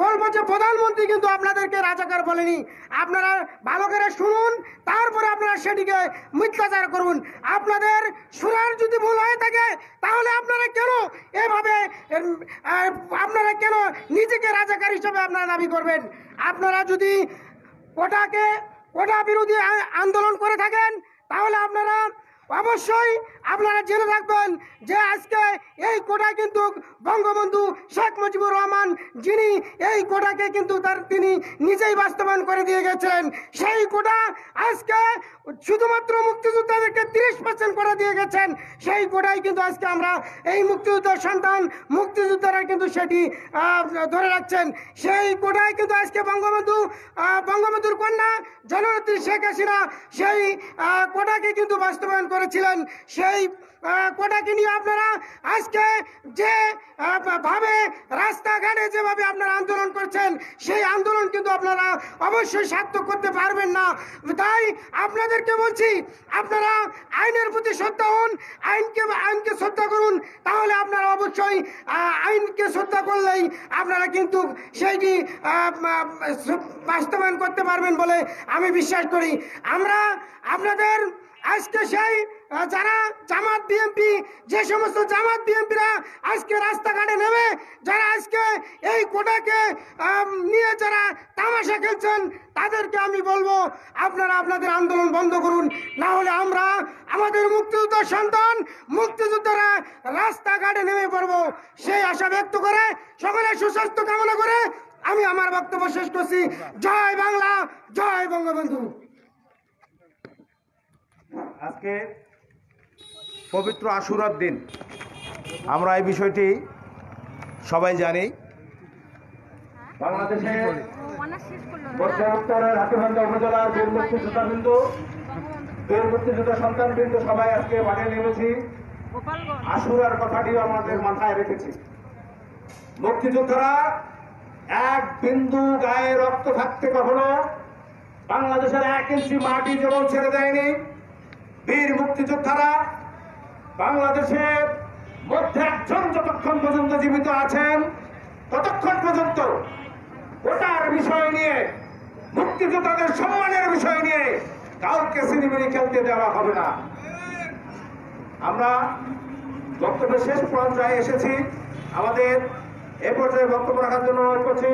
বলবো যে প্রধানমন্ত্রী কিন্তু আপনাদেরকে রাজাকার বলেনি। আপনারা ভালো করে শুনুন, তারপরে আপনারা সেটিকে মিথ্যাচার করুন। আপনাদের শোনার যদি ভুল হয়ে থাকে তাহলে আপনারা কেন নিজেকে রাজাকার হিসেবে আপনারা দাবি করবেন? আপনারা যদি কোটা বিরোধী আন্দোলন করে থাকেন তাহলে আপনারা অবশ্যই আপনারা জেনে রাখবেন যে আজকে এই কোটা কিন্তু বঙ্গবন্ধু শেখ মুজিবুর রহমান, যিনি এই কোটাকে কিন্তু তিনি নিজেই বাস্তবায়ন করে দিয়ে গেছেন। সেই কোটা আজকে শুধুমাত্র মুক্তিযোদ্ধাদেরকে 30% করে দিয়ে গেছেন। সেই কোটাই কিন্তু আজকে আমরা এই মুক্তিযোদ্ধার সন্তান, মুক্তিযোদ্ধারা কিন্তু সেটি ধরে রাখছেন। সেই কোটায় কিন্তু আজকে বঙ্গবন্ধুর কন্যা জননেত্রী শেখ হাসিনা সেই কোটাকে কিন্তু বাস্তবায়ন করেছিলেন। সেই কোটাকে নিয়ে আপনারা আজকে যে ভাবে রাস্তাঘাটে যেভাবে আপনারা আন্দোলন করছেন, সেই আন্দোলন কিন্তু আপনারা অবশ্যই সার্থক করতে পারবেন না। তাই আপনাদেরকে বলছি, আপনারা আইনের প্রতি শ্রদ্ধা হন, আইনকে শ্রদ্ধা করুন। তাহলে আপনারা অবশ্যই আইনকে শ্রদ্ধা করলেই আপনারা কিন্তু সেইটি বাস্তবায়ন করতে পারবেন বলে আমি বিশ্বাস করি। আমরা আপনাদের আজকে সেই যারা জামাত বিএনপি, যে সমস্ত জামাত বিএনপিরা আজকে রাস্তাঘাটে নেমে যারা আজকে এই কোটাকে নিয়ে যারা তামাশা খেলছেন, তাদেরকে আমি বলবো আপনারা আপনাদের আন্দোলন বন্ধ করুন। না হলে আমরা আমাদের মুক্তিযোদ্ধার সন্তান, মুক্তিযোদ্ধারা রাস্তাঘাটে নেমে পড়বো, সেই আশা ব্যক্ত করে সকলের সুস্বাস্থ্য কামনা করে আমি আমার বক্তব্য শেষ করছি। জয় বাংলা, জয় বঙ্গবন্ধু। আজকে পবিত্র আশুরার দিন, আমরা এই বিষয়টি সবাই জানি। বাংলাদেশের মধ্য উত্তরের হাতিবান্ধা উপজেলার বীর মুক্তিযোদ্ধাবৃন্দ, বীর মুক্তিযোদ্ধা সন্তানবৃন্দ সবাই আজকে মাঠে নেমেছি। আশুরার কথাটিও আমাদের মাথায় রেখেছি। মুক্তিযোদ্ধারা এক বিন্দু গায়ে রক্ত থাকতে কখনো বাংলাদেশের 1 ইঞ্চি মাটি যেমন ছেড়ে দেয়নি। বীর মুক্তিযোদ্ধারা বাংলাদেশের মধ্যে একজন যতক্ষণ পর্যন্ত জীবিত আছেন, ততক্ষণ পর্যন্ত ওটার বিষয় নিয়ে, মুক্তিযোদ্ধাদের সম্মানের বিষয় নিয়ে কাউকে সিনেমিনি খেলতে দেওয়া হবে না। আমরা বক্তব্যের শেষ পর্যায়ে এসেছি। আমাদের এ পর্যায়ে বক্তব্য রাখার জন্য অনুরোধ করছি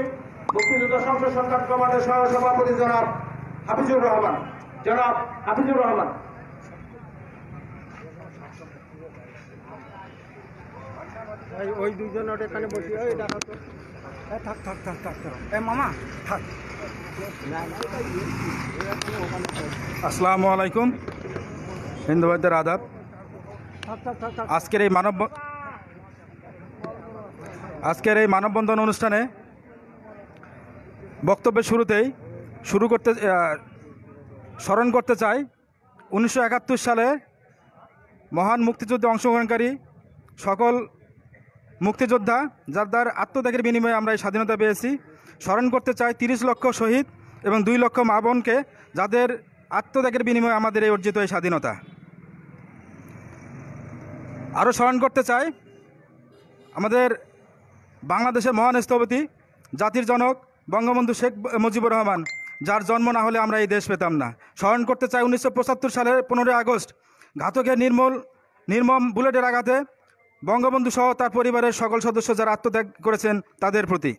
মুক্তিযোদ্ধা সংসদ সরকার কমান্ডের সহ সভাপতি জনাব হাফিজুর রহমান। জনাব হাফিজুর রহমান। ওই দুজন এখানে বসি, ওই দেখো তো, থাক থাক থাক থাক থাক, এ মামা থাক। আসসালামু আলাইকুম, হিন্দু ভাইদের আদাব। আজকের এই মানববন্ধন অনুষ্ঠানে বক্তব্যের শুরুতেই স্মরণ করতে চাই 1971 সালে মহান মুক্তিযুদ্ধে অংশগ্রহণকারী সকল মুক্তিযোদ্ধা যাদের আত্মত্যাগের বিনিময়ে আমরা এই স্বাধীনতা পেয়েছি। স্মরণ করতে চাই 30 লক্ষ শহীদ এবং 2 লক্ষ মা বোনকে, যাদের আত্মত্যাগের বিনিময়ে আমাদের এই অর্জিত এই স্বাধীনতা। আরও স্মরণ করতে চাই আমাদের বাংলাদেশের মহান স্থপতি, জাতির জনক বঙ্গবন্ধু শেখ মুজিবুর রহমান, যার জন্ম না হলে আমরা এই দেশ পেতাম না। স্মরণ করতে চাই 1975 সালের 15 আগস্ট ঘাতকের নির্মম বুলেটের আঘাতে বঙ্গবন্ধু সহ তার পরিবারের সকল সদস্য যারা আত্মত্যাগ করেছেন তাদের প্রতি।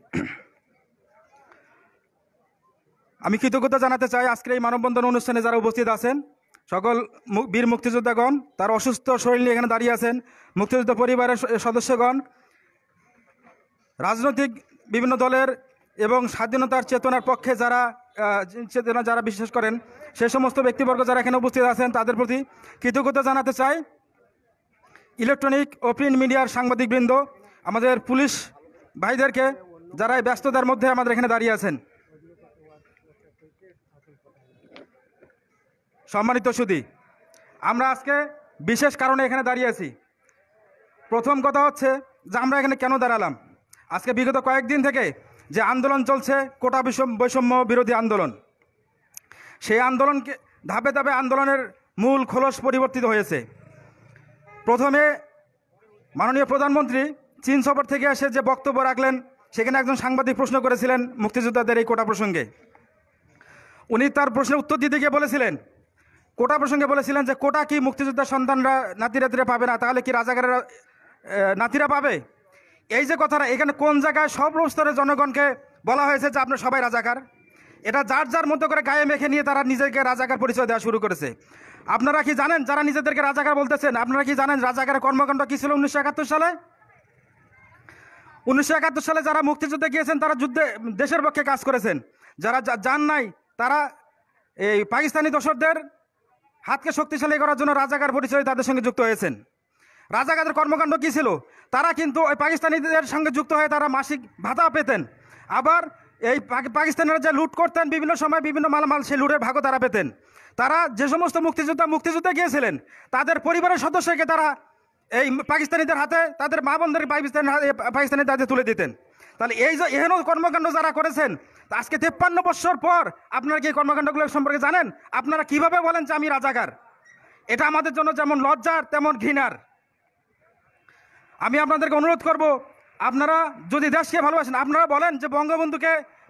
আমি কৃতজ্ঞতা জানাতে চাই আজকের এই মানববন্ধন অনুষ্ঠানে যারা উপস্থিত আছেন, সকল বীর মুক্তিযোদ্ধাগণ, তার অসুস্থ শরীর নিয়ে এখানে দাঁড়িয়ে আছেন, মুক্তিযোদ্ধা পরিবারের সদস্যগণ, রাজনৈতিক বিভিন্ন দলের এবং স্বাধীনতার চেতনার পক্ষে যারা বিশ্বাস করেন, সে সমস্ত ব্যক্তিবর্গ যারা এখানে উপস্থিত আছেন তাদের প্রতি কৃতজ্ঞতা জানাতে চাই। ইলেকট্রনিক ও প্রিন্ট মিডিয়ার সাংবাদিকবৃন্দ, আমাদের পুলিশ ভাইদেরকে, যারা এই ব্যস্ততার মধ্যে আমাদের এখানে দাঁড়িয়ে আছেন। সম্মানিত সুধী, আমরা আজকে বিশেষ কারণে এখানে দাঁড়িয়ে আছি। প্রথম কথা হচ্ছে যে আমরা এখানে কেন দাঁড়ালাম। আজকে বিগত কয়েকদিন থেকে যে আন্দোলন চলছে, কোটা বৈষম্য বিরোধী আন্দোলন, সেই আন্দোলনকে ধাপে ধাপে আন্দোলনের মূল খোলস পরিবর্তিত হয়েছে। প্রথমে মাননীয় প্রধানমন্ত্রী চীন সফর থেকে এসে যে বক্তব্য রাখলেন, সেখানে একজন সাংবাদিক প্রশ্ন করেছিলেন মুক্তিযোদ্ধাদের এই কোটা প্রসঙ্গে। উনি তার প্রশ্নের উত্তর দিতে গিয়ে বলেছিলেন, কোটা প্রসঙ্গে বলেছিলেন যে কোটা কি মুক্তিযোদ্ধার সন্তানরা নাতিরা পাবে না, তাহলে কি রাজাকারের নাতিরা পাবে? এই যে কথাটা, এখানে কোন জায়গায় সব স্তরের জনগণকে বলা হয়েছে যে আপনার সবাই রাজাকার? এটা যার যার মতো করে গায়ে মেখে নিয়ে তারা নিজেকে রাজাকার পরিচয় দেওয়া শুরু করেছে। আপনারা কি জানেন যারা নিজেদেরকে রাজাকার বলতেছেন, আপনারা কি জানেন রাজাকারের কর্মকাণ্ড কী ছিল 1971 সালে? 1971 সালে যারা মুক্তিযুদ্ধে গিয়েছেন তারা যুদ্ধে দেশের পক্ষে কাজ করেছেন, যারা যান নাই তারা এই পাকিস্তানি দোসরদের হাতকে শক্তিশালী করার জন্য রাজাকার পরিচয় তাদের সঙ্গে যুক্ত হয়েছেন। রাজাকারদের কর্মকাণ্ড কী ছিল? তারা কিন্তু ওই পাকিস্তানিদের সঙ্গে যুক্ত হয়ে তারা মাসিক ভাতা পেতেন, আবার এই পাকিস্তানিরা যে লুট করতেন বিভিন্ন সময় বিভিন্ন মালামাল সেই লুটের ভাগও তারা পেতেন। তারা যে সমস্ত মুক্তিযুদ্ধে গিয়েছিলেন তাদের পরিবারের সদস্যকে তারা এই পাকিস্তানিদের হাতে তাদের মা বোনদের পাকিস্তানিদের হাতে তুলে দিতেন। তাহলে এই যে এহেন কর্মকাণ্ড যারা করেছেন, আজকে 53 বছর পর আপনারা কি এই কর্মকাণ্ডগুলো সম্পর্কে জানেন? আপনারা কিভাবে বলেন যে আমি রাজাকার? এটা আমাদের জন্য যেমন লজ্জার তেমন ঘৃণার। আমি আপনাদেরকে অনুরোধ করব, আপনারা যদি দেশকে ভালোবাসেন আপনারা বলেন যে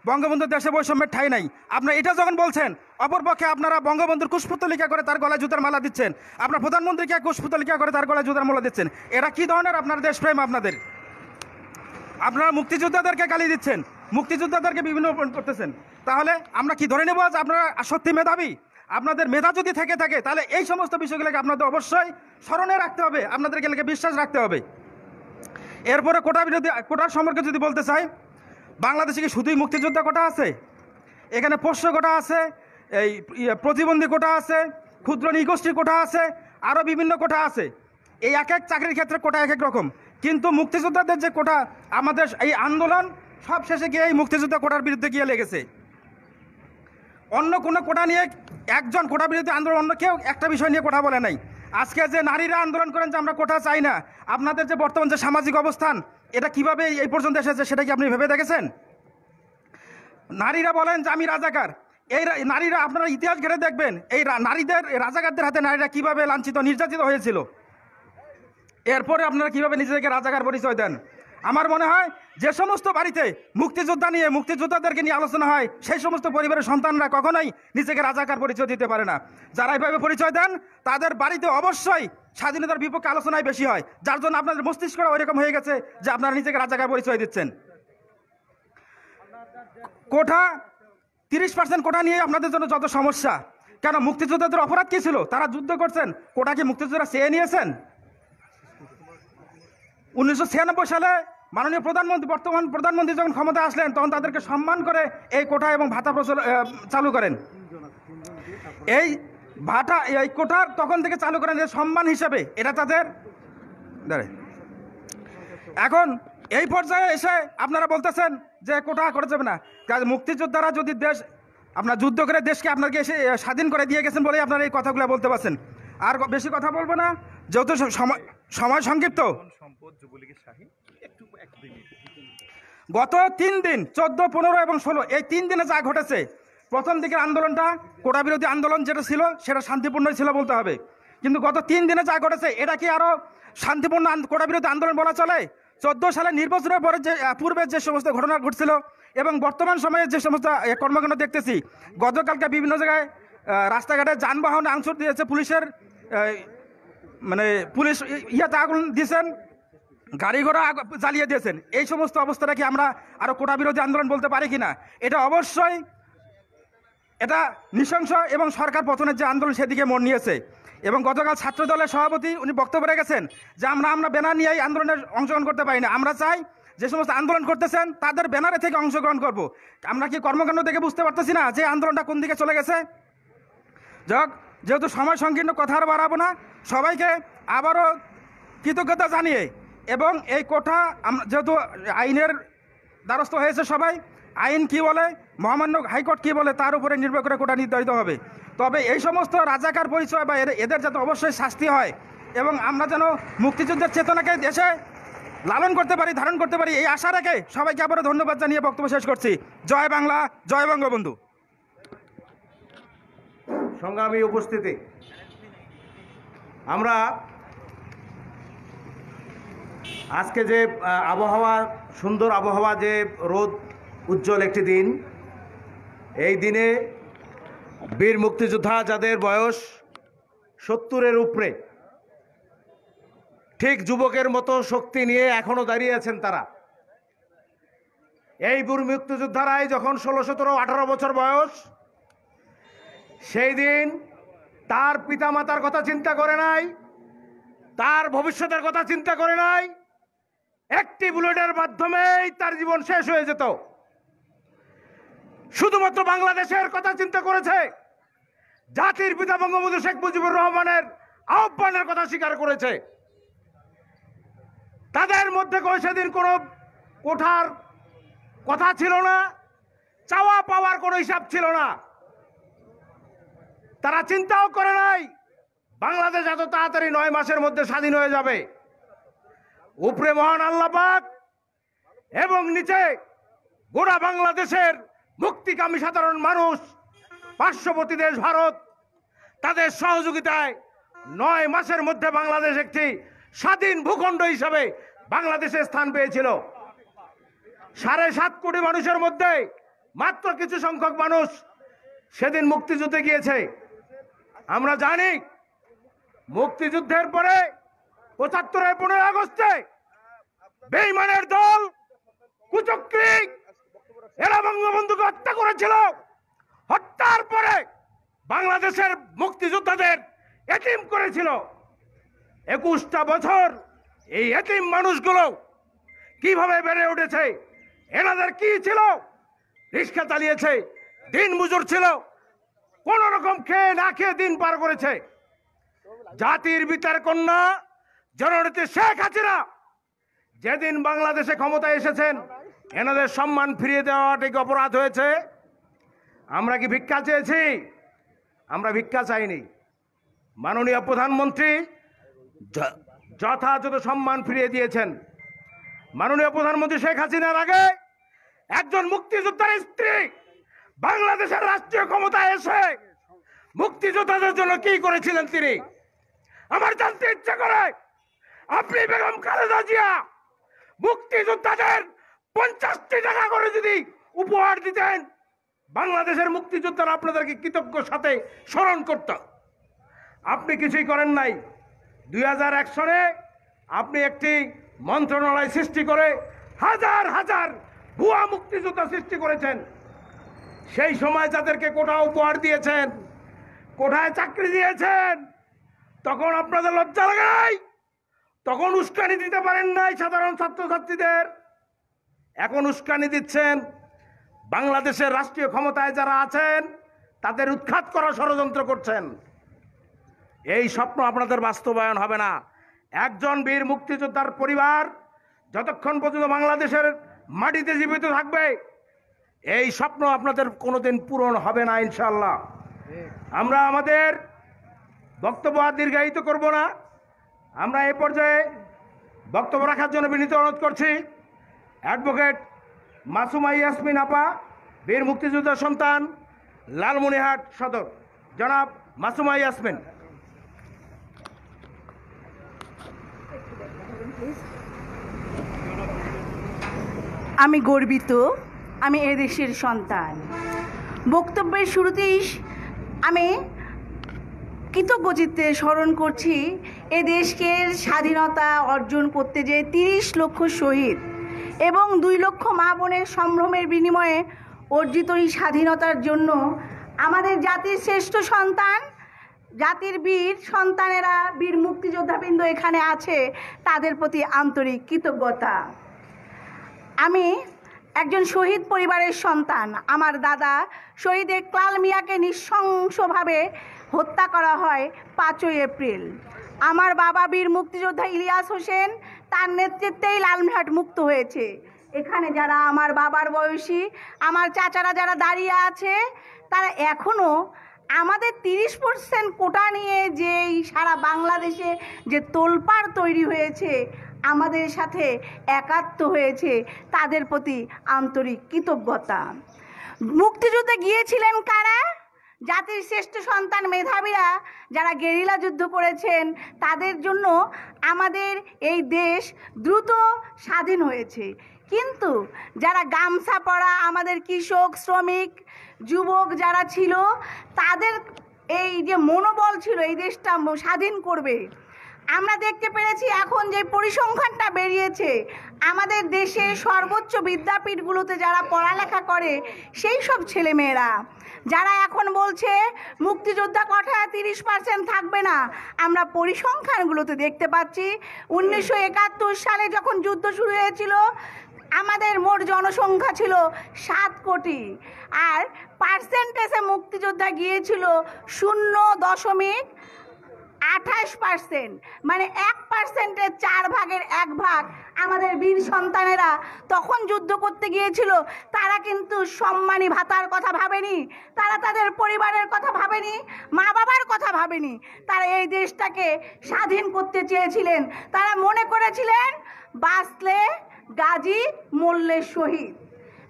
বঙ্গবন্ধুর দেশে বৈষম্যের ঠাঁই নাই। আপনারা এটা যখন বলছেন, অপরপক্ষে আপনারা বঙ্গবন্ধুর কুশপুতলিকা করে তার গলায় জুতার মালা দিচ্ছেন, আপনার প্রধানমন্ত্রীকে কুশপুতলিকা করে তার গলায় জুতার মালা দিচ্ছেন। এটা কি ধরনের আপনার দেশপ্রেম? আপনারা মুক্তিযোদ্ধাদেরকে গালি দিচ্ছেন, মুক্তিযোদ্ধাদেরকে বিভিন্ন করতেছেন। তাহলে আমরা কি ধরে নেব যে আপনারা সত্যি মেধাবী? আপনাদের মেধা যদি থেকে থাকে তাহলে এই সমস্ত বিষয়গুলোকে আপনাদের অবশ্যই স্মরণে রাখতে হবে, আপনাদেরকে বিশ্বাস রাখতে হবে। এরপরে কোটার সম্পর্কে যদি বলতে চাই, বাংলাদেশে কি শুধুই মুক্তিযোদ্ধা কোটা আছে? এখানে পোষ্য কোটা আছে, এই প্রতিবন্ধী কোটা আছে, ক্ষুদ্র নৃগোষ্ঠীর কোটা আছে, আরও বিভিন্ন কোটা আছে। এই এক এক চাকরির ক্ষেত্রে কোটা এক এক রকম, কিন্তু মুক্তিযোদ্ধাদের যে কোটা, আমাদের এই আন্দোলন সব শেষে গিয়ে এই মুক্তিযোদ্ধা কোটার বিরুদ্ধে গিয়ে লেগেছে। অন্য কোনো কোটা নিয়ে একজন কোটা বিরোধী আন্দোলন অন্য কেউ একটা বিষয় নিয়ে কোটা বলে নাই। আজকে যে নারীরা আন্দোলন করেন যে আমরা কোটা চাই না, আপনাদের যে বর্তমান যে সামাজিক অবস্থান এটা কিভাবে এই পর্যন্ত এসেছে সেটা কি আপনি ভেবে দেখেছেন? নারীরা বলেন যে আমি রাজাকার। এই নারীরা আপনারা ইতিহাস ঘেটে দেখবেন এই রাজাকারদের হাতে নারীরা কিভাবে লাঞ্ছিত নির্যাতিত হয়েছিল। এরপরে আপনারা কিভাবে নিজেদেরকে রাজাকার পরিচয় দেন। আমার মনে হয় যে সমস্ত বাড়িতে মুক্তিযোদ্ধাদেরকে নিয়ে আলোচনা হয় সেই সমস্ত পরিবারের সন্তানরা কখনোই নিজেকে রাজাকার পরিচয় দিতে পারে না। যারা এইভাবে পরিচয় দেন তাদের বাড়িতে অবশ্যই স্বাধীনতার বিপক্ষে আলোচনায় বেশি হয়, যার জন্য আপনাদের মস্তিষ্কটা ওইরকম হয়ে গেছে যে আপনারা নিজেকে রাজাকার পরিচয় দিচ্ছেন। কোটা 30% কোটা নিয়ে আপনাদের জন্য যত সমস্যা, কেন মুক্তিযোদ্ধাদের অপরাধ কী ছিল? তারা যুদ্ধ করছেন, কোটা কি মুক্তিযোদ্ধারা চেয়ে নিয়েছেন? 1996 সালে মাননীয় বর্তমান প্রধানমন্ত্রী যখন ক্ষমতা আসলেন তখন তাদেরকে সম্মান করে এই কোটা এবং ভাতা চালু করেন। এই কোটার তখন থেকে চালু করেন যে সম্মান হিসেবে, এটা তাদের এখন এই পর্যায়ে এসে আপনারা বলতেছেন যে কোটা করা যাবে না। মুক্তিযোদ্ধারা যদি আপনার যুদ্ধ করে দেশকে আপনাকে এসে স্বাধীন করে দিয়ে গেছেন বলেই আপনারা এই কথাগুলো বলতে পারছেন। আর বেশি কথা বলবো না, যেহেতু সময় সংক্ষিপ্ত। গত 3 দিন 14, 15 এবং 16 এই 3 দিনে যা ঘটেছে, প্রথম দিকের আন্দোলনটা কোটা বিরোধী আন্দোলন যেটা ছিল সেটা শান্তিপূর্ণই ছিল বলতে হবে, কিন্তু গত 3 দিনে যা ঘটেছে এটা কি আরও শান্তিপূর্ণ কোটা বিরোধী আন্দোলন বলা চলে? 14 সালে নির্বাচনের পরে পূর্বে যে সমস্ত ঘটনা ঘটছিল এবং বর্তমান সময়ে যে সমস্ত কর্মকাণ্ড দেখতেছি, গতকালকে বিভিন্ন জায়গায় রাস্তাঘাটে যানবাহনে আংশর দিয়েছে পুলিশের, পুলিশ আগুন দিয়েছেন, গাড়ি ঘোড়া জ্বালিয়ে দিয়েছেন। এই সমস্ত অবস্থাটা কি আমরা আরও কোটা বিরোধী আন্দোলন বলতে পারি কিনা? এটা অবশ্যই এটা নৃশংস এবং সরকার পতনের যে আন্দোলন সেদিকে মন নিয়েছে। এবং গতকাল ছাত্র দলের সভাপতি উনি বক্তব্য রেখেছেন যে আমরা ব্যানার নিয়ে এই আন্দোলনের অংশগ্রহণ করতে পারি না, আমরা চাই যে সমস্ত আন্দোলন করতেছেন তাদের ব্যানারে থেকে অংশগ্রহণ করব। আমরা কি কর্মকাণ্ড দেখে বুঝতে পারতেছি না যে আন্দোলনটা কোন দিকে চলে গেছে? যেহেতু সময় সংকীর্ণ, কথা আর বাড়াবো না, সবাইকে আবারও কৃতজ্ঞতা জানিয়ে এবং এই কোটা যেহেতু আইনের দ্বারস্থ হয়েছে সবাই, আইন কি বলে, মহামান্য হাইকোর্ট কি বলে তার উপরে নির্ভর করে কোটা নির্ধারিত হবে। তবে এই সমস্ত রাজাকার পরিচয় বা এদের যাতে অবশ্যই শাস্তি হয় এবং আমরা যেন মুক্তিযুদ্ধের চেতনাকে দেশে লালন করতে পারি, ধারণ করতে পারি, এই আশা রেখে সবাইকে আবারও ধন্যবাদ জানিয়ে বক্তব্য শেষ করছি। জয় বাংলা, জয় বঙ্গবন্ধু। সংগ্রামী উপস্থিতি, আমরা আজকে যে আবহাওয়া, সুন্দর আবহাওয়া, যে রোদ উজ্জ্বল একটি দিন, এই দিনে বীর মুক্তিযোদ্ধা যাদের বয়স 70-এর উপরে, ঠিক যুবকের মতো শক্তি নিয়ে এখনো দাঁড়িয়ে আছেন তারা। এই বীর মুক্তিযোদ্ধারাই যখন 16, 17, 18 বছর বয়স, সেই দিন তার পিতামাতার কথা চিন্তা করে নাই, তার ভবিষ্যতের কথা চিন্তা করে নাই। একটি বুলেটের মাধ্যমেই তার জীবন শেষ হয়ে যেত। শুধুমাত্র বাংলাদেশের কথা চিন্তা করেছে, জাতির পিতা বঙ্গবন্ধু শেখ মুজিবুর রহমানের আহ্বানের কথা স্বীকার করেছে। তাদের মধ্যে সেদিন কোনো কোঠার কথা ছিল না, চাওয়া পাওয়ার কোনো হিসাব ছিল না। তারা চিন্তাও করে নাই বাংলাদেশ এত তাড়াতাড়ি 9 মাসের মধ্যে স্বাধীন হয়ে যাবে। উপরে মহান আল্লাহ পাক এবং নিচে গোটা বাংলাদেশের মুক্তিকামী সাধারণ মানুষ, পার্শ্ববর্তী দেশ ভারত, তাদের সহযোগিতায় 9 মাসের মধ্যে বাংলাদেশ একটি স্বাধীন ভূখণ্ড হিসাবে বাংলাদেশে স্থান পেয়েছিল। 7.5 কোটি মানুষের মধ্যে মাত্র কিছু সংখ্যক মানুষ সেদিন মুক্তিযুদ্ধে গিয়েছে। আমরা জানি মুক্তিযুদ্ধের পরে 75-এর 15 আগস্টে বেঈমানের দল কুচক্রী এরা বঙ্গবন্ধুকে হত্যা করেছিল। হত্যার পরে বাংলাদেশের মুক্তিযোদ্ধাদের এতিম করেছিল। 21টা বছর এই এতিম মানুষগুলো কিভাবে বেড়ে উঠেছে, এনাদের কি ছিল? রিক্সা চালিয়েছে, দিন মজুর ছিল, কোন রকম খেয়ে না খেয়ে দিন পার করেছে। জাতির পিতার কন্যা জননেত্রী শেখ হাসিনা যেদিন বাংলাদেশে ক্ষমতায় এসেছেন, এনাদের সম্মান ফিরিয়ে দেওয়াটা কি অপরাধ হয়েছে? আমরা কি ভিক্ষা চেয়েছি? আমরা ভিক্ষা চাইনি। মাননীয় প্রধানমন্ত্রী যথাযথ সম্মান ফিরিয়ে দিয়েছেন। মাননীয় প্রধানমন্ত্রী শেখ হাসিনার আগে একজন মুক্তিযোদ্ধার স্ত্রী বাংলাদেশের রাষ্ট্রীয় ক্ষমতায় এসে মুক্তিযোদ্ধাদের জন্য কি করেছিলেন তিনি? আমার জানতে ইচ্ছা করে, আপনি বেগম খালেদা জিয়া মুক্তিযোদ্ধাদের 50টি টাকা করে যদি উপহার দিতেন, বাংলাদেশের মুক্তিযোদ্ধারা আপনাদেরকে কৃতজ্ঞ সাথে স্মরণ করত। আপনি কিছুই করেন নাই। 2001 সনে আপনি একটি মন্ত্রণালয় সৃষ্টি করে হাজার হাজার ভুয়া মুক্তিযোদ্ধা সৃষ্টি করেছেন। সেই সময় যাদেরকে কোটা উপহার দিয়েছেন, কোটায় চাকরি দিয়েছেন, তখন আপনাদের লজ্জা লাগে নাই? তখন উস্কানি দিতে পারেন নাই সাধারণ ছাত্রছাত্রীদের? এখন উস্কানি দিচ্ছেন। বাংলাদেশের রাষ্ট্রীয় ক্ষমতায় যারা আছেন তাদের উৎখাত করার ষড়যন্ত্র করছেন। এই স্বপ্ন আপনাদের বাস্তবায়ন হবে না। একজন বীর মুক্তিযোদ্ধার পরিবার যতক্ষণ পর্যন্ত বাংলাদেশের মাটিতে জীবিত থাকবে, এই স্বপ্ন আপনাদের কোনোদিন পূরণ হবে না ইনশাআল্লাহ। আমরা আমাদের বক্তব্য আর দীর্ঘায়িত করব না। আমরা এ পর্যায়ে বক্তব্য রাখার জন্য বিনীত অনুরোধ করছি অ্যাডভোকেট মাসুমা ইয়াসমিন আপা, বীর মুক্তিযোদ্ধার সন্তান, লালমনিরহাট সদর, জনাব মাসুমা ইয়াসমিন। আমি গর্বিত, আমি এদেশের সন্তান। বক্তব্যের শুরুতেই আমি কৃতজ্ঞচিত্তে স্মরণ করছি এদেশকে স্বাধীনতা অর্জন করতে যে 30 লক্ষ শহীদ এবং 2 লক্ষ মা বোনের সম্ভ্রমের বিনিময়ে অর্জিত এই স্বাধীনতার জন্য আমাদের জাতির শ্রেষ্ঠ সন্তান, জাতির বীর সন্তানেরা, বীর মুক্তিযোদ্ধাবৃন্দ এখানে আছে, তাদের প্রতি আন্তরিক কৃতজ্ঞতা। আমি একজন শহীদ পরিবারের সন্তান। আমার দাদা শহীদ ইকবাল মিয়াকে নৃশংসভাবে হত্যা করা হয় 5ই এপ্রিল। আমার বাবা বীর মুক্তিযোদ্ধা ইলিয়াস হোসেন, তার নেতৃত্বেই লালমনিরহাট মুক্ত হয়েছে। এখানে যারা আমার বাবার বয়সী, আমার চাচারা যারা দাঁড়িয়ে আছে, তারা এখনও আমাদের 30% কোটা নিয়ে যে সারা বাংলাদেশে যে তোলপাড় তৈরি হয়েছে, আমাদের সাথে একাত্ম হয়েছে, তাদের প্রতি আন্তরিক কৃতজ্ঞতা। মুক্তিযুদ্ধে গিয়েছিলেন কারা? জাতির শ্রেষ্ঠ সন্তান মেধাবীরা, যারা গেরিলা যুদ্ধ করেছেন, তাদের জন্য আমাদের এই দেশ দ্রুত স্বাধীন হয়েছে। কিন্তু যারা গামছা পরা আমাদের কৃষক, শ্রমিক, যুবক যারা ছিল, তাদের এই যে মনোবল ছিল এই দেশটা স্বাধীন করবে, আমরা দেখতে পেরেছি এখন যে পরিসংখ্যানটা বেরিয়েছে, আমাদের দেশে সর্বোচ্চ বিদ্যাপীঠগুলোতে যারা পড়ালেখা করে সেই সব ছেলেমেয়েরা যারা এখন বলছে মুক্তিযোদ্ধা কোটা 30% থাকবে না, আমরা পরিসংখ্যানগুলোতে দেখতে পাচ্ছি 1971 সালে যখন যুদ্ধ শুরু হয়েছিল আমাদের মোট জনসংখ্যা ছিল 7 কোটি, আর পার্সেন্টেজে মুক্তিযোদ্ধা গিয়েছিল 0.28%, মানে 1%-এর 4 ভাগের 1 ভাগ আমাদের বীর সন্তানেরা তখন যুদ্ধ করতে গিয়েছিল। তারা কিন্তু সম্মানী ভাতার কথা ভাবেনি, তারা তাদের পরিবারের কথা ভাবেনি, মা বাবার কথা ভাবেনি, তারা এই দেশটাকে স্বাধীন করতে চেয়েছিলেন। তারা মনে করেছিলেন বাঁচলে গাজী, মরলে শহীদ।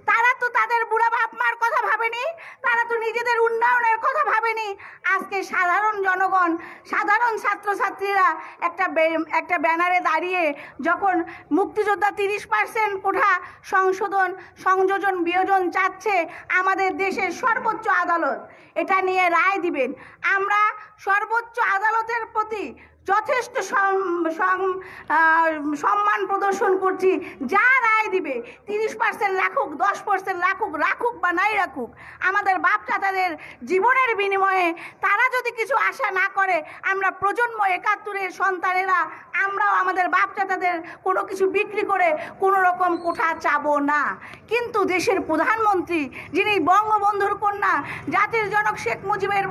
তারা তো তাদের বুড়া বাপ মার কথা ভাবেনি, তারা তো নিজেদের উন্নয়নের কথা ভাবেনি। আজকে সাধারণ জনগণ, সাধারণ ছাত্রছাত্রীরা একটা ব্যানারে দাঁড়িয়ে যখন মুক্তিযোদ্ধা 30% কোটা সংযোজন বিয়োজন চাচ্ছে, আমাদের দেশের সর্বোচ্চ আদালত এটা নিয়ে রায় দিবেন। আমরা সর্বোচ্চ আদালতের প্রতি যথেষ্ট সম্মান প্রদর্শন করছি। যা রায় দিবে 30% রাখুক, 10% রাখুক বা নাই রাখুক, আমাদের বাপ চাচাদের জীবনের বিনিময়ে তারা যদি কিছু আশা না করে, আমরা প্রজন্ম 71-এর সন্তানেরা আমরাও আমাদের বাপ চাচাদের কোনো কিছু বিক্রি করে কোনো রকম কোঠা চাবো না। কিন্তু দেশের প্রধানমন্ত্রী, যিনি বঙ্গবন্ধুর কন্যা, জাতির জনক শেখ মুজিবের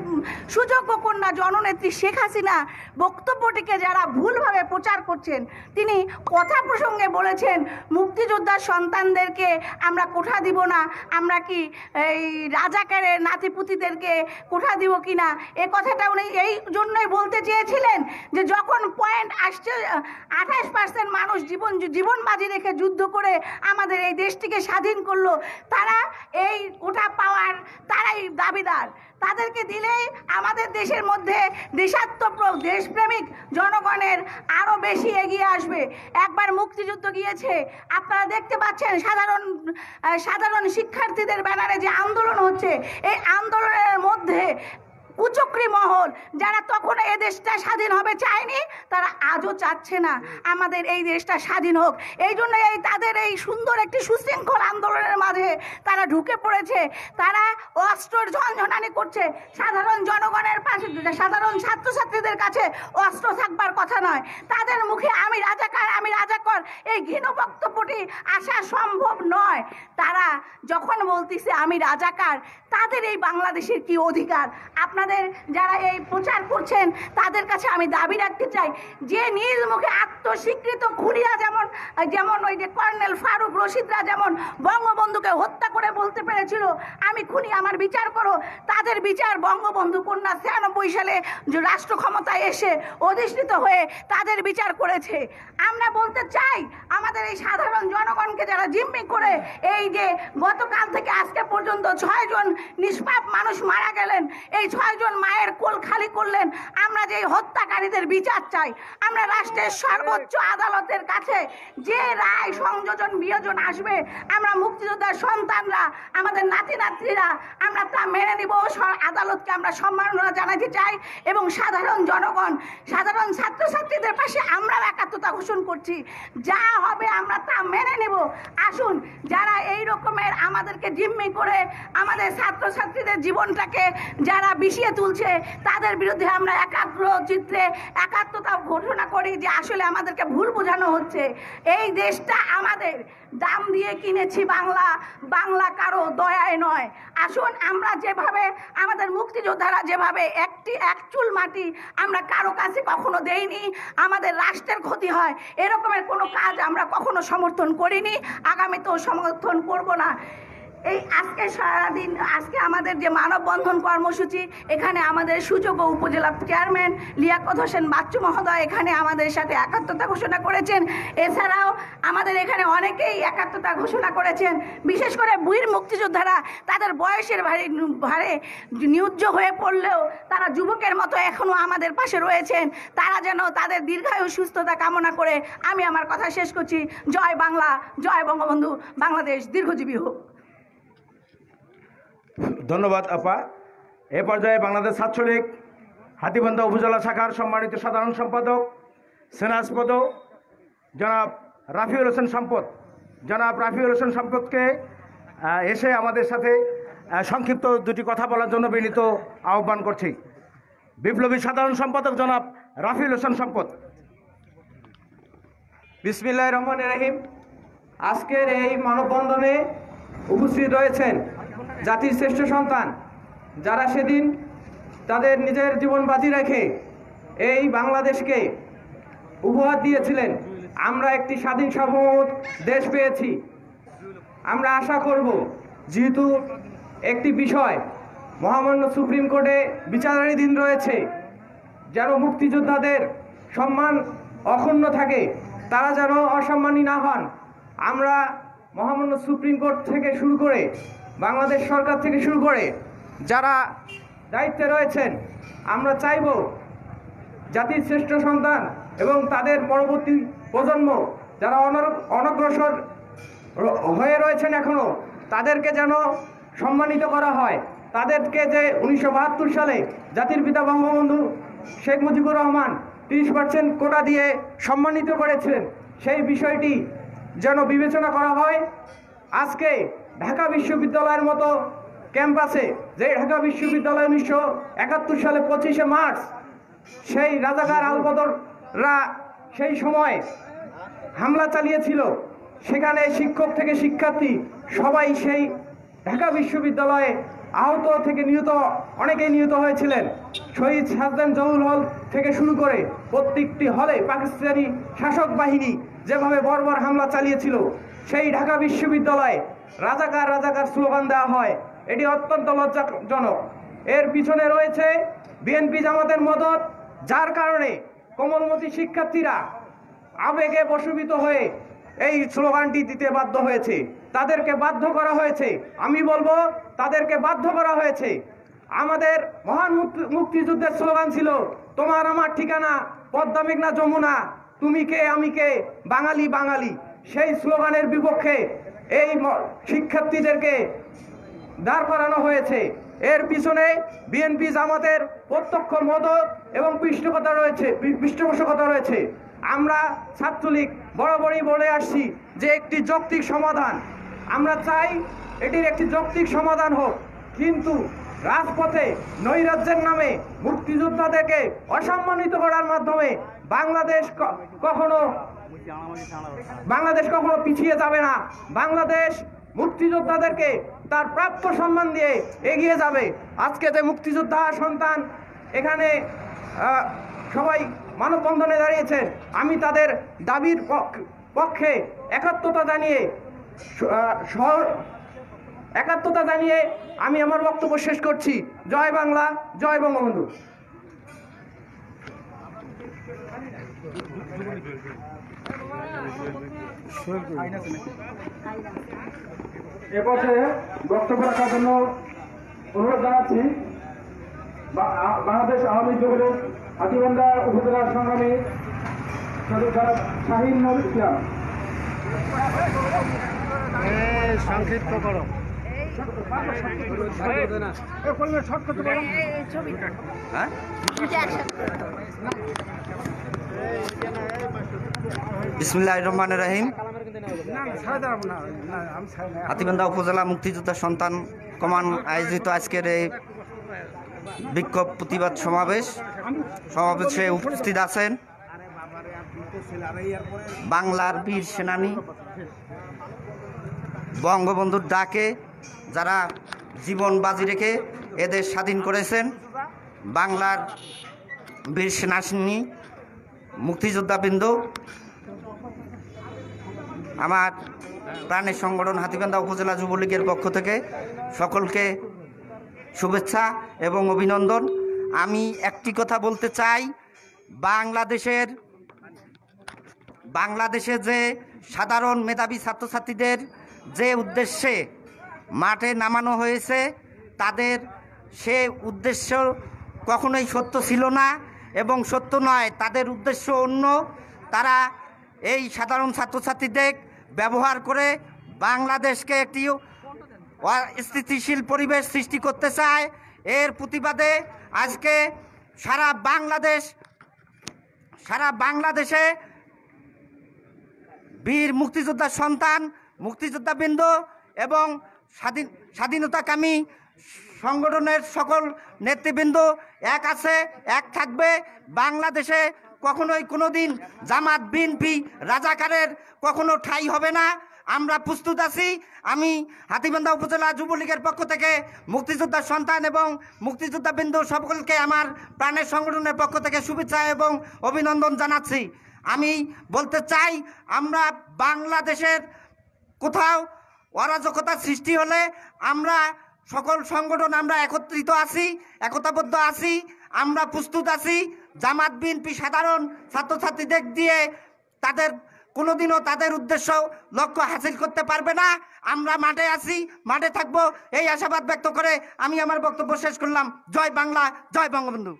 সুযোগ্য কন্যা জননেত্রী শেখ হাসিনা বক্তব্যটিকে যারা ভুলভাবে প্রচার করছেন, তিনি কথা প্রসঙ্গে বলেছেন মুক্তিযোদ্ধার সন্তানদেরকে আমরা কোঠা দিব না, আমরা কি এই রাজাকারের নাতিপুতিদেরকে কোঠা দিব কিনা, এ কথাটা উনি এই জন্যই বলতে চেয়েছিলেন যে যখন পয়েন্ট আসছে 28% মানুষ জীবন বাজি রেখে যুদ্ধ করে আমাদের এই দেশটিকে স্বাধীন করলো, তারা এই কোঠা পাওয়ার তারাই দাবিদার। তাদেরকে দিলেই আমাদের দেশের মধ্যে দেশপ্রেমিক জনগণের আরও বেশি এগিয়ে আসবে। একবার মুক্তিযুদ্ধ গিয়েছে, আপনারা দেখতে পাচ্ছেন সাধারণ শিক্ষার্থীদের ব্যানারে যে আন্দোলন হচ্ছে, এই আন্দোলনের মধ্যে কুচক্রী মহল যারা তখন এই দেশটা স্বাধীন হবে চায়নি, তারা আজও চাচ্ছে না আমাদের এই দেশটা স্বাধীন হোক। এই জন্য তাদের এই সুন্দর একটি সুশৃঙ্খল আন্দোলনের মাঝে তারা ঢুকে পড়েছে, তারা অস্ত্রের ঝনঝনানি করছে। সাধারণ জনগণের পাশে, সাধারণ ছাত্রছাত্রীদের কাছে অস্ত্র থাকবার কথা নয়, তাদের মুখে আমি রাজাকার এই ঘৃণ বক্তব্যটি আসা সম্ভব নয়। তারা যখন বলতেছে আমি রাজাকার, তাদের এই বাংলাদেশের কি অধিকার? আপনাদের যারা এই প্রচার করছেন তাদের কাছে আমি দাবি রাখতে চাই যে নিজ মুখে আত্মস্বীকৃত খুনিরা যেমন ওই যে কর্নেল ফারুক রশিদরা যেমন বঙ্গবন্ধুকে হত্যা করে বলতে পেরেছিল আমি খুনি, আমার বিচার করো, তাদের বিচার বঙ্গবন্ধু কন্যা 96 সালে রাষ্ট্র ক্ষমতায় এসে অধিষ্ঠিত হয়ে তাদের বিচার করেছে। আমরা বলতে চাই আমাদের এই সাধারণ জনগণকে যারা জিম্মি করে এই যে গতকাল থেকে আজকে পর্যন্ত 6 জন নিষ্পাপ মানুষ মারা গেলেন, এই 6 জন মায়ের কোল খালি করলেন, আমরা যে হত্যাকারীদের বিচার চাই। আমরা রাষ্ট্রের সর্বোচ্চ আদালতের কাছে যে রায় সংযোজন বিয়োজন আসবে, আমরা মুক্তিযোদ্ধার সন্তানরা, আমাদের নাতি নাতনিরা আমরা তা মেনে নিব। আদালতকে আমরা সম্মাননা জানাতে চাই এবং সাধারণ জনগণ, সাধারণ ছাত্রছাত্রীদের পাশে আমরা একাত্মতা ঘোষণা করছি। যা হবে আমরা তা মেনে নেব। আসুন, যারা এই রকমের আমাদেরকে জিম্মি করে আমাদের ছাত্রছাত্রীদের জীবনটাকে যারা বিষিয়ে তুলছে, তাদের বিরুদ্ধে আমরা একাত্মতা ঘোষণা করি যে আসলে আমাদেরকে ভুল বোঝানো হচ্ছে। এই দেশটা আমাদের, দাম দিয়ে কিনেছি বাংলা কারো দয়ায় নয়। আসুন, আমরা যেভাবে আমাদের মুক্তিযোদ্ধারা যেভাবে এক চুল মাটি আমরা কারো কাছে কখনো দেইনি, আমাদের রাষ্ট্রের ক্ষতি হয় এরকমের কোনো কাজ আমরা কখনো সমর্থন করিনি, আগামীতেও সমর্থন করব না। এই আজকে আমাদের যে মানববন্ধন কর্মসূচি, এখানে আমাদের সুযোগ্য উপজেলা চেয়ারম্যান লিয়াকত হোসেন বাচ্চু মহোদয় এখানে আমাদের সাথে একাত্মতা ঘোষণা করেছেন। এছাড়াও আমাদের এখানে অনেকেই একাত্মতা ঘোষণা করেছেন। বিশেষ করে বীর মুক্তিযোদ্ধারা তাদের বয়সের ভারে নিউজ্জ হয়ে পড়লেও তারা যুবকের মতো এখনও আমাদের পাশে রয়েছেন। তারা যেন তাদের দীর্ঘায়ু সুস্থতা কামনা করে আমি আমার কথা শেষ করছি। জয় বাংলা, জয় বঙ্গবন্ধু, বাংলাদেশ দীর্ঘজীবী হোক। ধন্যবাদ আপা। এ পর্যায়ে বাংলাদেশ ছাত্রলীগ হাতীবান্ধা উপজেলা শাখার সম্মানিত সাধারণ সম্পাদক সেনাসপদ জনাব রাফিউল হোসেন সম্পদ, জনাব রাফিউল হোসেন সম্পদকে এসে আমাদের সাথে সংক্ষিপ্ত দুটি কথা বলার জন্য বিনীত আহ্বান করছি। বিপ্লবী সাধারণ সম্পাদক জনাব রাফিউল হোসেন সম্পদ। বিসমিল্লাহির রহমানির রহিম। আজকের এই মানববন্ধনে উপস্থিত রয়েছেন জাতির শ্রেষ্ঠ সন্তান, যারা সেদিন তাদের নিজের জীবন বাজি রেখে এই বাংলাদেশকে উপহার দিয়েছিলেন। আমরা একটি স্বাধীন সার্বভৌম দেশ পেয়েছি। আমরা আশা করব, যেহেতু একটি বিষয় মহামান্য সুপ্রিম কোর্টে বিচারাধীন রয়েছে, যেন মুক্তিযোদ্ধাদের সম্মান অক্ষুণ্ণ থাকে, তারা যেন অসম্মানী না হন। আমরা মহামান্য সুপ্রিম কোর্ট থেকে শুরু করে বাংলাদেশ সরকার থেকে শুরু করে যারা দায়িত্বে রয়েছেন, আমরা চাইব জাতির শ্রেষ্ঠ সন্তান এবং তাদের পরবর্তী প্রজন্ম যারা অনগ্রসর হয়ে রয়েছেন এখনও, তাদেরকে যেন সম্মানিত করা হয়। তাদেরকে যে 1972 সালে জাতির পিতা বঙ্গবন্ধু শেখ মুজিবুর রহমান 30% কোটা দিয়ে সম্মানিত করেছিলেন, সেই বিষয়টি যেন বিবেচনা করা হয়। আজকে ঢাকা বিশ্ববিদ্যালয়ের মতো ক্যাম্পাসে, যে ঢাকা বিশ্ববিদ্যালয় 1971 সালে 25শে মার্চ সেই রাজাকার আলবদররা সেই সময় হামলা চালিয়েছিল, সেখানে শিক্ষক থেকে শিক্ষার্থী সবাই সেই ঢাকা বিশ্ববিদ্যালয়ে আহত থেকে নিহত, অনেকেই নিহত হয়েছিলেন। শহীদ সাজদান জহুল হল থেকে শুরু করে প্রত্যেকটি হলে পাকিস্তানি শাসক বাহিনী যেভাবে বর্বর হামলা চালিয়েছিল, সেই ঢাকা বিশ্ববিদ্যালয়ে রাজাকার রাজাকার স্লোগান দেওয়া হয়, এটি অত্যন্ত লজ্জাজনক। এর পিছনে রয়েছে বিএনপি জামাতের মদত, যার কারণে কোমলমতি শিক্ষার্থীরা আবেগে বশীভূত হয়ে এই স্লোগানটি দিতে বাধ্য হয়েছে। তাদেরকে বাধ্য করা হয়েছে, আমি বলবো তাদেরকে বাধ্য করা হয়েছে। আমাদের মহান মুক্তিযুদ্ধের স্লোগান ছিল, তোমার আমার ঠিকানা পদ্মা মেঘনা যমুনা, তুমি কে আমি কে, বাঙালি বাঙালি। সেই স্লোগানের বিপক্ষে এই শিক্ষার্থীদেরকে দাঁড় করানো হয়েছে। এর পিছনে বিএনপি জামাতের প্রত্যক্ষ মদত এবং পৃষ্ঠপোষকতা রয়েছে। আমরা ছাত্রলীগ বরাবরই বলে আসছি যে একটি যৌক্তিক সমাধান, আমরা চাই এটির একটি যৌক্তিক সমাধান হোক, কিন্তু রাজপথে নৈরাজ্যের নামে মুক্তিযোদ্ধাদেরকে অসম্মানিত করার মাধ্যমে বাংলাদেশ কখনো পিছিয়ে যাবে না। বাংলাদেশ মুক্তিযোদ্ধাদেরকে তার প্রাপ্য সম্মান দিয়ে এগিয়ে যাবে। আজকে যে মুক্তিযোদ্ধা সন্তান এখানে সবাই মানববন্ধনে দাঁড়িয়েছেন, আমি তাদের দাবির পক্ষে একাত্মতা জানিয়ে আমি আমার বক্তব্য শেষ করছি। জয় বাংলা, জয় বঙ্গবন্ধু। এ পর্যায়ে বক্তব্য রাখার জন্য অনুরোধ জানাচ্ছি বাংলাদেশ আওয়ামী লীগ যুবলীগ হাতীবান্ধা উপজেলা সংগ্রামী সদস্য শাহিন নুর ইসলাম। সংক্ষিপ্ত করো। বিসমিল্লাহির রহমানির রহিম। হাতীবান্ধা উপজেলা মুক্তিযোদ্ধা সন্তান কমান আয়োজিত আজকের এই বিক্ষোভ প্রতিবাদ সমাবেশে উপস্থিত আছেন বাংলার বীর সেনানী, বঙ্গবন্ধুর ডাকে যারা জীবন বাজি রেখে এদের স্বাধীন করেছেন, বাংলার বীর সেনানী মুক্তিযোদ্ধাবৃন্দ, আমার প্রাণের সংগঠন হাতীবান্ধা উপজেলা যুবলীগের পক্ষ থেকে সকলকে শুভেচ্ছা এবং অভিনন্দন। আমি একটি কথা বলতে চাই, বাংলাদেশে যে সাধারণ মেধাবী ছাত্রছাত্রীদের যে উদ্দেশ্যে মাঠে নামানো হয়েছে, তাদের সে উদ্দেশ্য কখনোই সত্য ছিল না এবং সত্য নয়, তাদের উদ্দেশ্য অন্য। তারা এই সাধারণ ছাত্রছাত্রীদের ব্যবহার করে বাংলাদেশকে একটি অস্থিতিশীল পরিবেশ সৃষ্টি করতে চায়। এর প্রতিবাদে আজকে সারা বাংলাদেশ সারা বাংলাদেশে বীর মুক্তিযোদ্ধার সন্তান, মুক্তিযোদ্ধাবৃন্দ এবং স্বাধীনতাকামী সংগঠনের সকল নেতৃবৃন্দ এক আছে, এক থাকবে। বাংলাদেশে কখনোই কোনোদিন জামাত, বিএনপি, রাজাকারের কখনো ঠাঁই হবে না। আমরা প্রস্তুত আছি। আমি হাতীবান্ধা উপজেলা যুবলীগের পক্ষ থেকে মুক্তিযোদ্ধার সন্তান এবং মুক্তিযোদ্ধাবৃন্দ সকলকে আমার প্রাণের সংগঠনের পক্ষ থেকে শুভেচ্ছা এবং অভিনন্দন জানাচ্ছি। আমি বলতে চাই, আমরা বাংলাদেশের কোথাও অরাজকতা সৃষ্টি হলে আমরা সকল সংগঠন আমরা একত্রিত আছি, একতাবদ্ধ আছি, আমরা প্রস্তুত আছি। জামাত, বিএনপি সাধারণ ছাত্রছাত্রীদের দিয়ে তাদের কোনোদিনও তাদের উদ্দেশ্য লক্ষ্য হাসিল করতে পারবে না। আমরা মাঠে আছি, মাঠে থাকবো, এই আশাবাদ ব্যক্ত করে আমি আমার বক্তব্য শেষ করলাম। জয় বাংলা, জয় বঙ্গবন্ধু।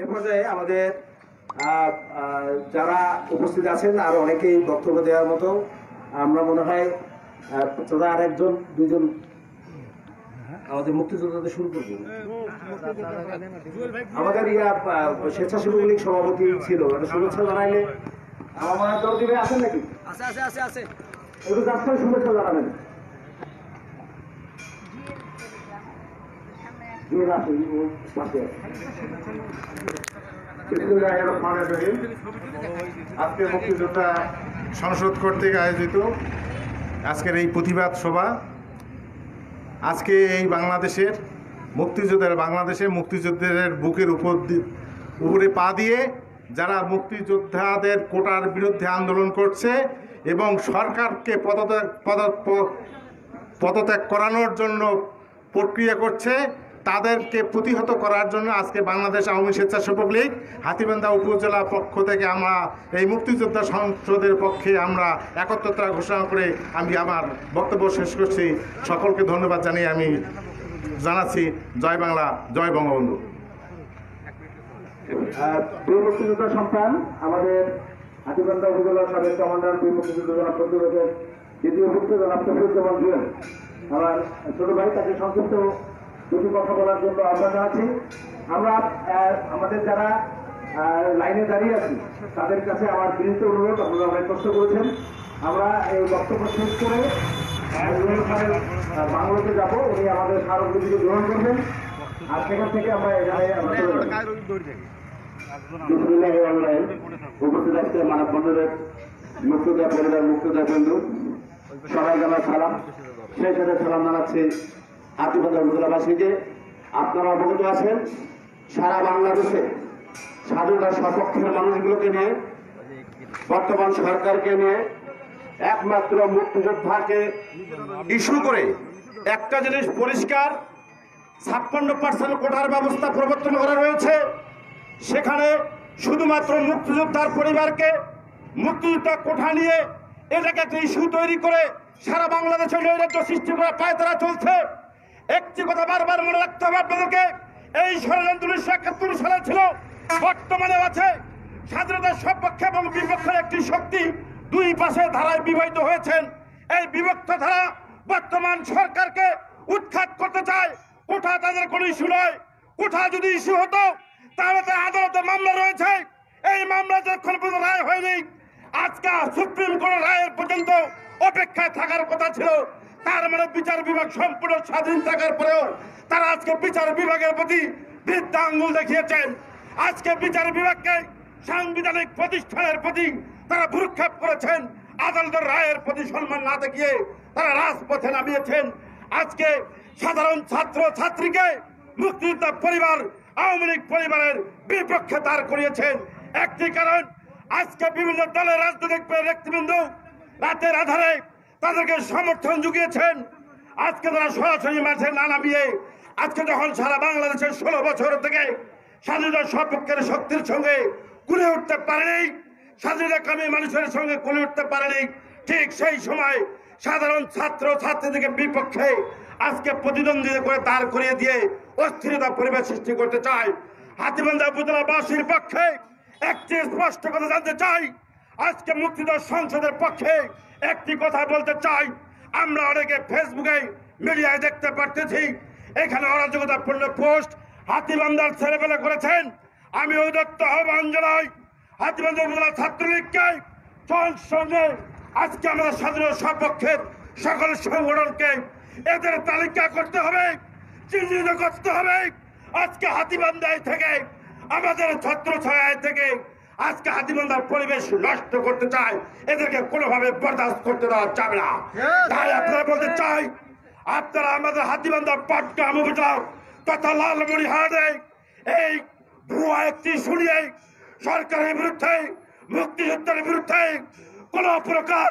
এ পর্যায়ে আমাদের যারা উপস্থিত আছেন আরো অনেকেই বক্তব্য দেওয়ার মতো, আমরা মনে হয় তোরা আর একজন দুজন আমাদের মুক্তিযোদ্ধাদের শুরু করবো। আমাদের স্বেচ্ছাসেবক লীগ সভাপতি ছিল, শুভেচ্ছা জানাইলে আমার মনে হয় দর্জি ভাই আছেন নাকি? একটু যার সাথে শুভেচ্ছা জানাবেন। আজকে মুক্তিযোদ্ধা সংসদ কর্তৃক আয়োজিত আজকের এই প্রতিবাদ সভা, আজকে এই বাংলাদেশের মুক্তিযোদ্ধাদের বুকের উপরে পা দিয়ে যারা মুক্তিযোদ্ধাদের কোটার বিরুদ্ধে আন্দোলন করছে এবং সরকারকে পদত্যাগ করানোর জন্য প্রক্রিয়া করছে, তাদেরকে প্রতিহত করার জন্য আজকে বাংলাদেশ আওয়ামী স্বেচ্ছাসেবক লীগ হাতীবান্ধা উপজেলা পক্ষ থেকে আমরা এই মুক্তিযোদ্ধা সংসদের পক্ষে আমরা একত্রতা ঘোষণা করে আমি আমার বক্তব্য শেষ করছি। সকলকে ধন্যবাদ জানিয়ে আমি জানাচ্ছি জয় বাংলা, জয় বঙ্গবন্ধু। বীর মুক্তিযোদ্ধা সন্তান আমাদের হাতীবান্ধা উপজেলার সাবেক কমান্ডার বীর মুক্তিযোদ্ধা জনাব প্রতিরোধের দ্বিতীয় পুত্র জনাব তফিকুজ্জামান জুয়েল, আমার ছোট ভাই, তাকে সংক্ষিপ্ত দুটি কথা বলার জন্য আহ্বান জানাচ্ছি। আমরা আমাদের যারা লাইনে দাঁড়িয়ে আছি তাদের কাছে আমার বিনীত অনুরোধ, আপনারা অনেক কষ্ট করেছেন। আমরা এই বক্তব্য শেষ করে বাংলাতে যাব, উনি আমাদের স্মারকলিপিকে গ্রহণ করবেন, আর সেখান থেকে আমরা উপস্থিত আসছে মানববন্ধনের মুক্তিযোদ্ধা পরিবার, মুক্তিযোদ্ধা বন্ধু, সবাই জানার সালাম। সেই সাথে সালাম জানাচ্ছি হাতীবান্ধা উপজেলাবাসীকে। আপনারা অবগত আছেন, সারা বাংলাদেশে স্বাধীনতার সপক্ষের মানুষগুলোকে নিয়ে, বর্তমান সরকারকে নিয়ে, একমাত্র মুক্তিযোদ্ধাকে ইস্যু করে একটা জিনিস পরিষ্কার, 56% কোটার ব্যবস্থা প্রবর্তন করা রয়েছে। সেখানে শুধুমাত্র মুক্তিযোদ্ধার পরিবারকে মুক্তিযোদ্ধা কোঠা নিয়ে এটাকে একটা ইস্যু তৈরি করে সারা বাংলাদেশে নৈরাজ্য সৃষ্টি করা পায়তারা চলছে। একটি কথা বারবার মনে রাখতে হবে আপনাদেরকে, এই ষড়যন্ত্র 1971 সালে ছিল, বর্তমানে আছে। স্বাধীনতার সপক্ষে এবং বিপক্ষের একটি শক্তি দুই পাশে ধারায় বিবাহিত হয়েছেন। এই বিভক্ত ধারা বর্তমান সরকারকে উৎখাত করতে চায়। কোঠা তাদের কোনো ইস্যু নয়। কোঠা যদি ইস্যু হতো তাহলে তার আদালতে মামলা রয়েছে, এই মামলা যখন পর্যন্ত রায় হয়নি, আজকে সুপ্রিম কোর্টের রায়ের পর্যন্ত অপেক্ষায় থাকার কথা ছিল। তার মানে বিচার বিভাগ সম্পূর্ণ স্বাধীন থাকার পরেও তারা আজকে বিচার বিভাগের প্রতি বৃদ্ধা আঙ্গুল দেখিয়েছেন। আজকে বিচার বিভাগকে সাংবিধানিক প্রতিষ্ঠানের প্রতি তারা ভ্রুক্ষেপ করেছেন। আদালতের রায়ের প্রতি সম্মান না দেখিয়ে তারা রাজপথে নামিয়েছেন। আজকে সাধারণ ছাত্র ছাত্রীকে মুক্তিযোদ্ধা পরিবার, আওয়ামী লীগ পরিবারের বিপক্ষে দাঁড় করিয়েছেন। একটি কারণ, আজকে বিভিন্ন দলের রাজনৈতিক নেতৃবৃন্দ রাতের আধারে তাদেরকে সমর্থন জুগিয়েছেন। আজকে তারা সরাসরি মাঠে না নামিয়ে আজকে যখন সারা বাংলাদেশের 16 বছর থেকে স্বাধীনতার সপক্ষের শক্তির সঙ্গে কুলে উঠতে পারেনি, স্বাধীনতাকামী মানুষের সঙ্গে কুলে উঠতে পারেনি, ঠিক সেই সময় সাধারণ ছাত্র ছাত্রীদেরকে বিপক্ষে আজকে প্রতিদ্বন্দ্বিতা করে দাঁড় করিয়ে দিয়ে অস্থিরতা পরিবেশ সৃষ্টি করতে চায়। হাতীবান্ধা উপজেলাবাসীর পক্ষে একটি স্পষ্ট কথা জানতে চাই, আজকে মুক্তিযোদ্ধা সংসদের পক্ষে একটি কথা বলতে চাই। আমরা অনেকে ফেসবুকে মিডিয়ায় দেখতে পারতেছি এখানে অরাজকতাপূর্ণ পোস্ট, হাতীবান্ধার ছেলেপেলে করেছেন। আমি ঔদত্ত আহ্বান জানাই হাতীবান্ধা উপজেলা ছাত্রলীগকে সঙ্গে আজকে আমাদের স্বাধীনতা সপক্ষের সকল সংগঠনকে এদের তালিকা করতে হবে, চিহ্নিত করতে হবে। আজকে হাতীবান্ধায় থেকে আমাদের ছত্র ছায় থেকে আজকে হাতীবান্ধার পরিবেশ নষ্ট করতে চায়, এদেরকে কোনোভাবে বরদাস্ত করতে দেওয়া যাবে না। তাই আপনারা বলতে চাই, আপনারা আমাদের হাতীবান্ধার পাটগ্রাম উপজেলা তথা লালমনিরহাটে এই ভুয়া একটি শুনিয়ে সরকারের বিরুদ্ধে, মুক্তিযুদ্ধের বিরুদ্ধে কোন প্রকার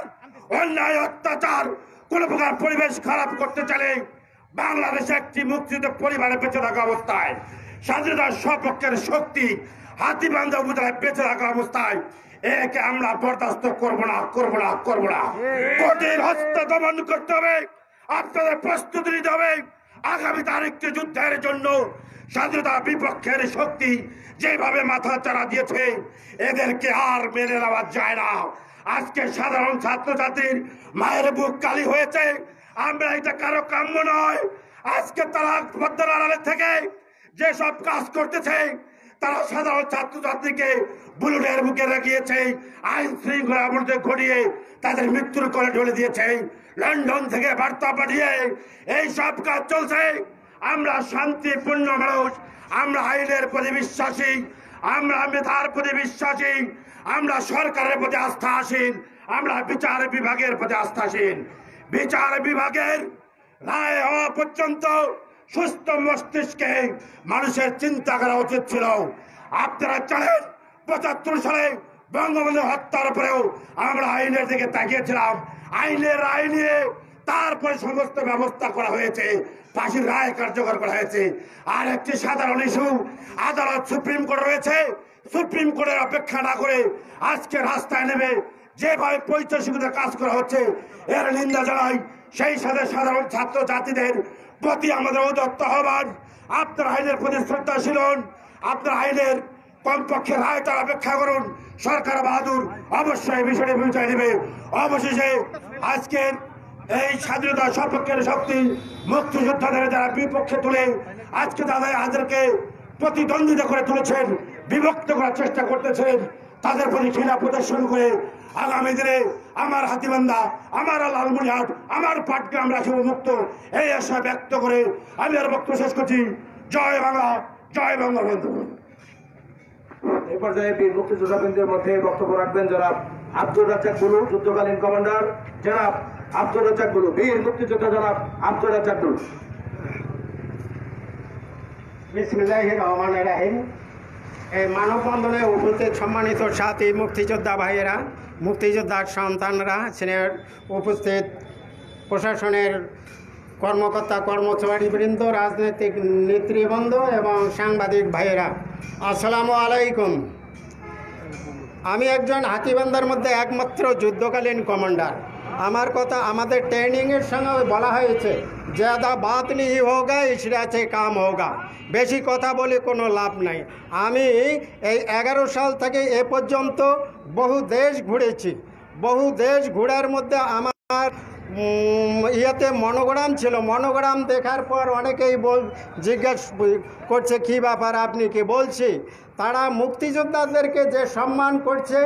অন্যায় অত্যাচার, কোন প্রকার পরিবেশ খারাপ করতে চাইলে বাংলাদেশে একটি মুক্তিযুদ্ধ পরিবারে বেঁচে থাকা অবস্থায় স্বাধীনতার সপক্ষের শক্তি হাতীবান্ধা উপজেলায় বেঁচে থাকা অবস্থায় একে আমরা বরদাস্ত করবো না, করবো না, করবো না। কঠিন হস্ত দমন করতে হবে, আপনাদের প্রস্তুতি নিতে হবে। আগামী তারিখে যুদ্ধের জন্য স্বাধীনতা বিপক্ষের শক্তি যেভাবে মাথা চাড়া দিয়েছে এদেরকে আর মেনে নেওয়া যায় না। আজকে সাধারণ ছাত্রছাত্রীর মায়ের বুক কালি হয়েছে, আমরা এটা কারো কাম্য নয়। আজকে তারা পদ্মার আড়ালে থেকে যেসব কাজ করতেছে তারা সাধারণ ছাত্রছাত্রীকে বুলেটের বুকে রাখিয়েছে, আইন শৃঙ্খলার মধ্যে ঘটিয়ে তাদের মৃত্যুর করে ঢলে দিয়েছে, লন্ডন থেকে বার্তা পাঠিয়ে এই সব কাজ চলছে। আমরা শান্তিপূর্ণ মানুষ, আমরা আইনের প্রতি বিশ্বাসী, আমরা মেধার প্রতি বিশ্বাসী, আমরা সরকারের প্রতি আস্থাশীল, আমরা বিচার বিভাগের প্রতি আস্থাশীল। বিচার বিভাগের রায় হওয়া পর্যন্ত সুস্থ মস্তিষ্কে মানুষের চিন্তা করা উচিত ছিল। আপনারা জানেন ৭৫ সালে বঙ্গবন্ধু হত্যার পরেও আমরা আইনের দিকে তাকিয়েছিলাম, আইনের রায় নিয়ে তারপরে সমস্ত ব্যবস্থা করা হয়েছে, ফাঁসির রায় কার্যকর করা হয়েছে। আর একটি সাধারণ ইস্যু, আদালত সুপ্রিম কোর্ট রয়েছে, সুপ্রিম কোর্টের অপেক্ষা না করে আজকে রাস্তায় নেমে যেভাবে পৈতৃকতা কাজ করা হচ্ছে এর নিন্দা জানাই। সেই সাথে সাধারণ ছাত্র জাতিদের প্রতি আমাদের উদাত্ত আহ্বান, আপনার আইনের প্রতি শ্রদ্ধাশীল হন, আপনার আইনের কমপক্ষে রায়টার অপেক্ষা করুন। সরকার বাহাদুর অবশ্যই বিষয়টি বিবেচনায় নেবে। অবশেষে আজকের এই স্বাধীনতা সপক্ষের শক্তি মুক্তিযোদ্ধাদের যারা বিপক্ষে তুলে আজকে তাদেরকে প্রতিদ্বন্দ্বিতা করে তুলেছেন, বিভক্ত করার চেষ্টা করতেছেন, তাদের প্রতি ঘৃণা প্রদর্শন করে আগামী দিনে আমার হাতীবান্ধা, আমার লালমনিরহাট, আমার পাটগ্রাম রাখিব মুক্ত, এই আশা ব্যক্ত করে আমি আর বক্তব্য শেষ করছি। জয় বাংলা, জয় বঙ্গবন্ধু। এই পর্যায়ে বীর মুক্তিযোদ্ধাবৃন্দের মধ্যে বক্তব্য রাখবেন জনাব আব্দুর রাজ্জাক বুলু, যুদ্ধকালীন কমান্ডার জনাব আব্দুর রাজ্জাক বুলু, বীর মুক্তিযোদ্ধা জনাব আব্দুর রাজ্জাক বুলু। বিসমিল্লাহির রহমানির রহিম। এই মানববন্ধনে উপস্থিত সম্মানিত সাথী মুক্তিযোদ্ধা ভাইয়েরা, মুক্তিযোদ্ধার সন্তানরা, সিনিয়র উপস্থিত প্রশাসনের কর্মকর্তা কর্মচারীবৃন্দ, রাজনৈতিক নেতৃবৃন্দ এবং সাংবাদিক ভাইয়েরা, আসসালামু আলাইকুম। আমি একজন হাতীবান্ধার মধ্যে একমাত্র যুদ্ধকালীন কমান্ডার। আমার কথা আমাদের ট্রেনিংয়ের সঙ্গে বলা হয়েছে, ज़्यादा बात नहीं होगा इशरा से काम होगा। বেশি কথা বলে কোনো লাভ নাই। আমি এই 11 সাল থেকে এ পর্যন্ত বহু দেশ ঘুরেছি। বহু দেশ ঘোরার মধ্যে আমার ইয়েতে মনোগ্রাম ছিল। মনোগ্রাম দেখার পর অনেকেই জিজ্ঞেস করছে কী ব্যাপার, আপনি কি? বলছি তারা মুক্তিযোদ্ধাদেরকে যে সম্মান করছে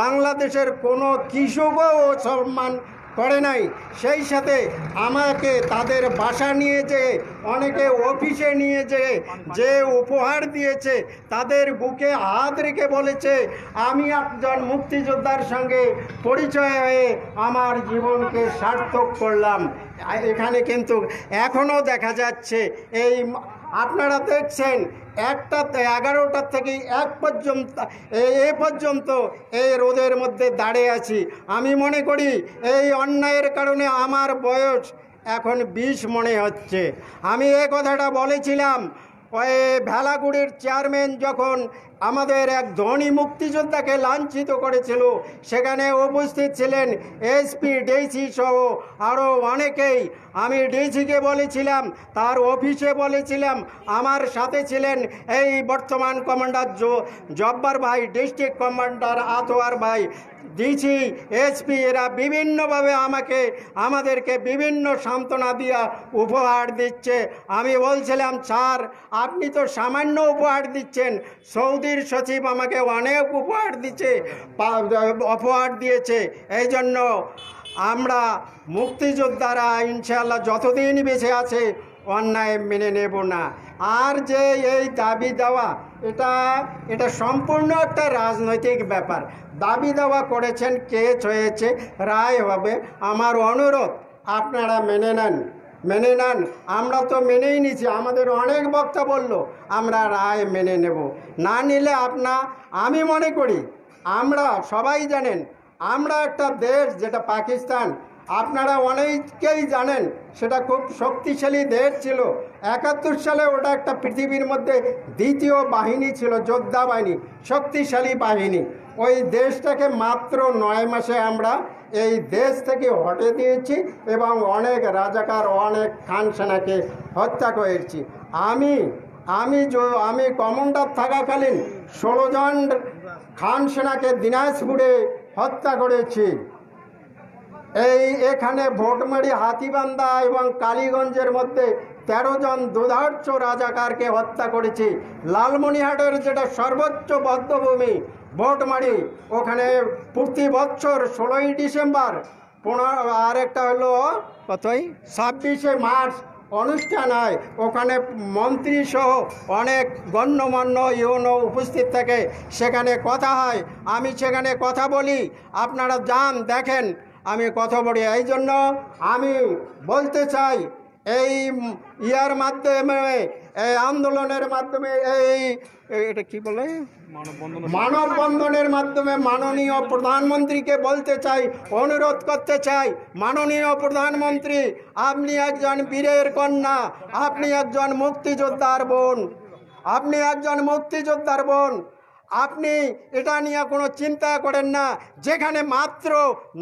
বাংলাদেশের কোনো কৃষকও সম্মান করে নাই। সেই সাথে আমাকে তাদের বাসা নিয়ে যে অনেকে অফিসে নিয়ে যে উপহার দিয়েছে, তাদের বুকে হাত রেখে বলেছে আমি একজন মুক্তিযোদ্ধার সঙ্গে পরিচয় হয়ে আমার জীবনকে সার্থক করলাম। এখানে কিন্তু এখনও দেখা যাচ্ছে এই আপনারা দেখছেন 11টা থেকে এ পর্যন্ত এই রোদের মধ্যে দাঁড়িয়ে আছি। আমি মনে করি এই অন্যায়ের কারণে আমার বয়স এখন 20 মনে হচ্ছে। আমি এই কথাটা বলেছিলাম ওই ভেলাগুড়ির চেয়ারম্যান যখন আমাদের এক ধনী মুক্তিযোদ্ধাকে লাঞ্ছিত করেছিল। সেখানে উপস্থিত ছিলেন এসপি, ডিসি সহ আরও অনেকেই। আমি ডিসিকে বলেছিলাম, তার অফিসে বলেছিলাম, আমার সাথে ছিলেন এই বর্তমান কমান্ডার জব্বার ভাই, ডিস্ট্রিক্ট কমান্ডার আতোয়ার ভাই, ডিসি, এসপি, এরা বিভিন্নভাবে আমাদেরকে বিভিন্ন সান্ত্বনা দিয়া উপহার দিচ্ছে। আমি বলছিলাম, স্যার আপনি তো সামান্য উপহার দিচ্ছেন, সৌদির সচিব আমাকে অনেক উপহার দিয়েছে। এই জন্য আমরা মুক্তিযোদ্ধারা ইনশাআল্লাহ যতদিন বেঁচে আছে অন্যায় মেনে নেব না। আর যে এই দাবি দেওয়া, এটা সম্পূর্ণ একটা রাজনৈতিক ব্যাপার। দাবি দেওয়া করেছেন, কেস হয়েছে, রায় হবে। আমার অনুরোধ আপনারা মেনে নেন। আমরা তো মেনেই নিছি, আমাদের অনেক বক্তা বলল আমরা রায় মেনে নেব। না নিলে আমি মনে করি, আমরা সবাই জানেন আমরা একটা দেশ যেটা পাকিস্তান, আপনারা অনেকেই জানেন সেটা খুব শক্তিশালী দেশ ছিল। 71 সালে ওটা একটা পৃথিবীর মধ্যে দ্বিতীয় বাহিনী ছিল, যোদ্ধা বাহিনী, শক্তিশালী বাহিনী। ওই দেশটাকে মাত্র 9 মাসে আমরা এই দেশ থেকে হটে দিয়েছি এবং অনেক রাজাকার, অনেক খান সেনাকে হত্যা করেছি। আমি কমান্ডার থাকাকালীন 16 জন খান সেনাকে দিনাজপুরে হত্যা করেছি। এখানে ভোটমারি, হাতিবান্ধা এবং কালীগঞ্জের মধ্যে 13 জন দুর্ধর্ষ রাজাকারকে হত্যা করেছি। লালমনিরহাটের যেটা সর্বোচ্চ বদ্ধভূমি ভোটমারি, ওখানে প্রতি বছর 16ই ডিসেম্বর, আর একটা হলো 26শে মার্চ অনুষ্ঠান হয়। ওখানে মন্ত্রী সহ অনেক গণ্যমান্য ইউনো উপস্থিত থাকে, সেখানে কথা হয়। আমি সেখানে কথা বলি, আপনারা যান দেখেন আমি কথা বলি। এই জন্য আমি বলতে চাই, এই মাধ্যমে, এই আন্দোলনের মাধ্যমে, এটা কি বলে, মানববন্ধনের মাধ্যমে মাননীয় প্রধানমন্ত্রীকে বলতে চাই, অনুরোধ করতে চাই, মাননীয় প্রধানমন্ত্রী আপনি একজন বীরের কন্যা, আপনি একজন মুক্তিযোদ্ধার বোন, আপনি এটা নিয়ে কোনো চিন্তা করেন না। যেখানে মাত্র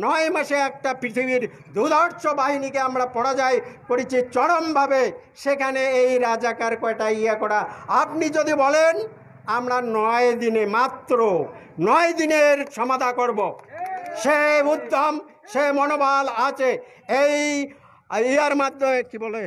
9 মাসে একটা পৃথিবীর দুর্ধর্ষ বাহিনীকে আমরা পরাজয় করেছি চরমভাবে, সেখানে এই রাজাকার কয়টা করা। আপনি যদি বলেন আমরা 9 দিনে, মাত্র 9 দিনের সমাধা করব, সে উদ্যম, সে মনোবল আছে। এই মাধ্যমে কি বলে,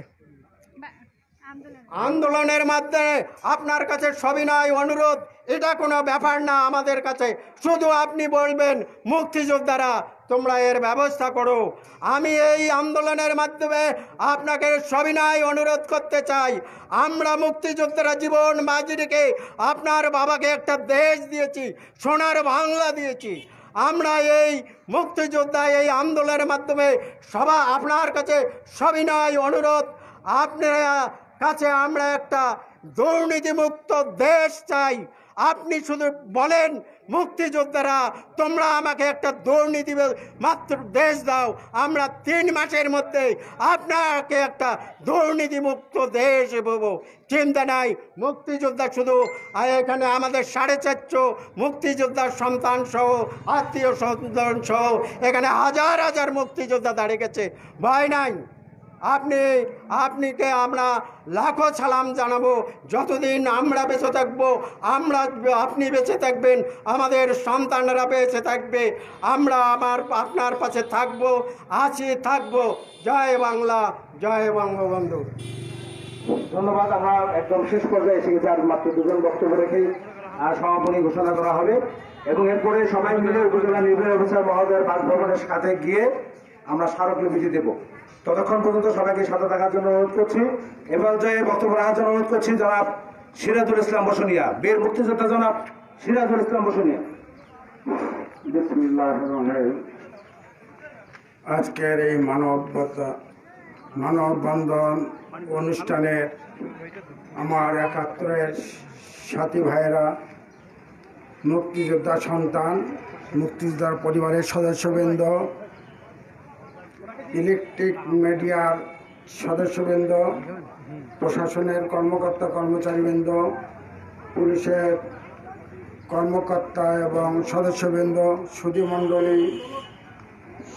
আন্দোলনের মাধ্যমে আপনার কাছে সবিনয় অনুরোধ, এটা কোনো ব্যাপার না আমাদের কাছে। শুধু আপনি বলবেন মুক্তিযোদ্ধারা তোমরা এর ব্যবস্থা করো। আমি এই আন্দোলনের মাধ্যমে আপনাকে সবিনয় অনুরোধ করতে চাই, আমরা মুক্তিযোদ্ধারা জীবন বাজি রেখে আপনার বাবাকে একটা দেশ দিয়েছি, সোনার বাংলা দিয়েছি। আমরা এই মুক্তিযোদ্ধা, এই আন্দোলনের মাধ্যমে আপনার কাছে সবিনয় অনুরোধ, আপনার কাছে আমরা একটা দুর্নীতিমুক্ত দেশ চাই। আপনি শুধু বলেন মুক্তিযোদ্ধারা তোমরা আমাকে একটা দুর্নীতি মাত্র দেশ দাও, আমরা 3 মাসের মধ্যে আপনাকে একটা দুর্নীতিমুক্ত দেশ দেবো। চিন্তা নাই, মুক্তিযোদ্ধা শুধু এখানে আমাদের 450 মুক্তিযোদ্ধার সন্তান সহ, আত্মীয় স্বজন সহ এখানে হাজার হাজার মুক্তিযোদ্ধা দাঁড়িয়ে গেছে, ভয় নাই। আপনিকে আমরা লাখো সালাম জানাবো। যতদিন আমরা বেঁচে থাকবো, আপনি বেঁচে থাকবেন, আমাদের সন্তানরা বেঁচে থাকবে, আমরা আপনার পাশে থাকবো, থাকবো। জয় বাংলা, জয় বঙ্গবন্ধু। ধন্যবাদ। আমরা একদম শেষ পর্যায়ে এসে গেছি, আর মাত্র 2 জন বক্তব্য রেখেই সমাপনী ঘোষণা করা হবে এবং এরপরে সবাই মিলে উপজেলা নির্বাহী অফিসার মহোদয়ের বাসভবনের সাথে গিয়ে আমরা স্মারকলিপি দেব। ততক্ষণ পর্যন্ত সবাইকে সাথে থাকার জন্য অনুরোধ করছি এবং যে বক্তব্য রাখার জন্য অনুরোধ করছি জনাব সিরাজুল ইসলাম বসুনিয়া, বীর মুক্তিযোদ্ধা জনাব সিরাজুল ইসলাম বসুনিয়া। আজকের এই মানববন্ধন অনুষ্ঠানে আমার 71-এর সাথী ভাইয়েরা, মুক্তিযোদ্ধা সন্তান, মুক্তিযোদ্ধার পরিবারের সদস্যবৃন্দ, ইলেকট্রিক মিডিয়ার সদস্যবৃন্দ, প্রশাসনের কর্মকর্তা কর্মচারীবৃন্দ, পুলিশের কর্মকর্তা এবং সদস্যবৃন্দ, সুধীমণ্ডলী,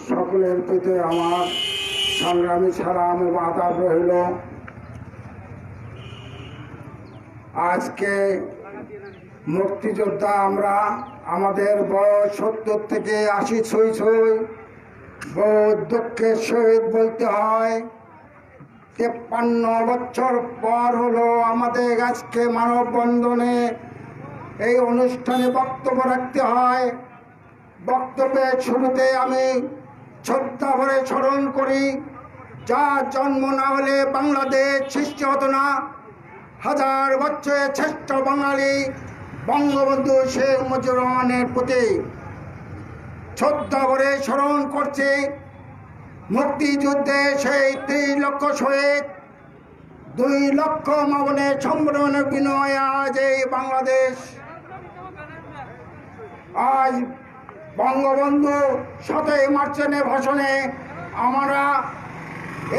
সকলের প্রতি আমার সংগ্রামী সালাম এবং আদাব রইল। আজকে মুক্তিযোদ্ধা আমরা, আমাদের বয়স 70 থেকে 80 ছুঁই ছুঁই, বহু দুঃখের সহিত বলতে হয় 53 বছর পর হলো আমাদের আজকে মানববন্ধনে এই অনুষ্ঠানে বক্তব্য রাখতে হয়। বক্তব্যের শুরুতে আমি শ্রদ্ধা ভরে স্মরণ করি, যার জন্ম না হলে বাংলাদেশ সৃষ্টি হতো না। হাজার বছরের শ্রেষ্ঠ বাঙালি বঙ্গবন্ধু শেখ মুজিবুর রহমানের প্রতি শ্রদ্ধা ভরে স্মরণ করছে। মুক্তিযুদ্ধে সেই 3 লক্ষ শহীদ, 2 লক্ষ মামনের সম্মেলনের বিনিময়ে আজ এই বাংলাদেশ, আজ বঙ্গবন্ধু 7 মার্চের ভাষণে আমরা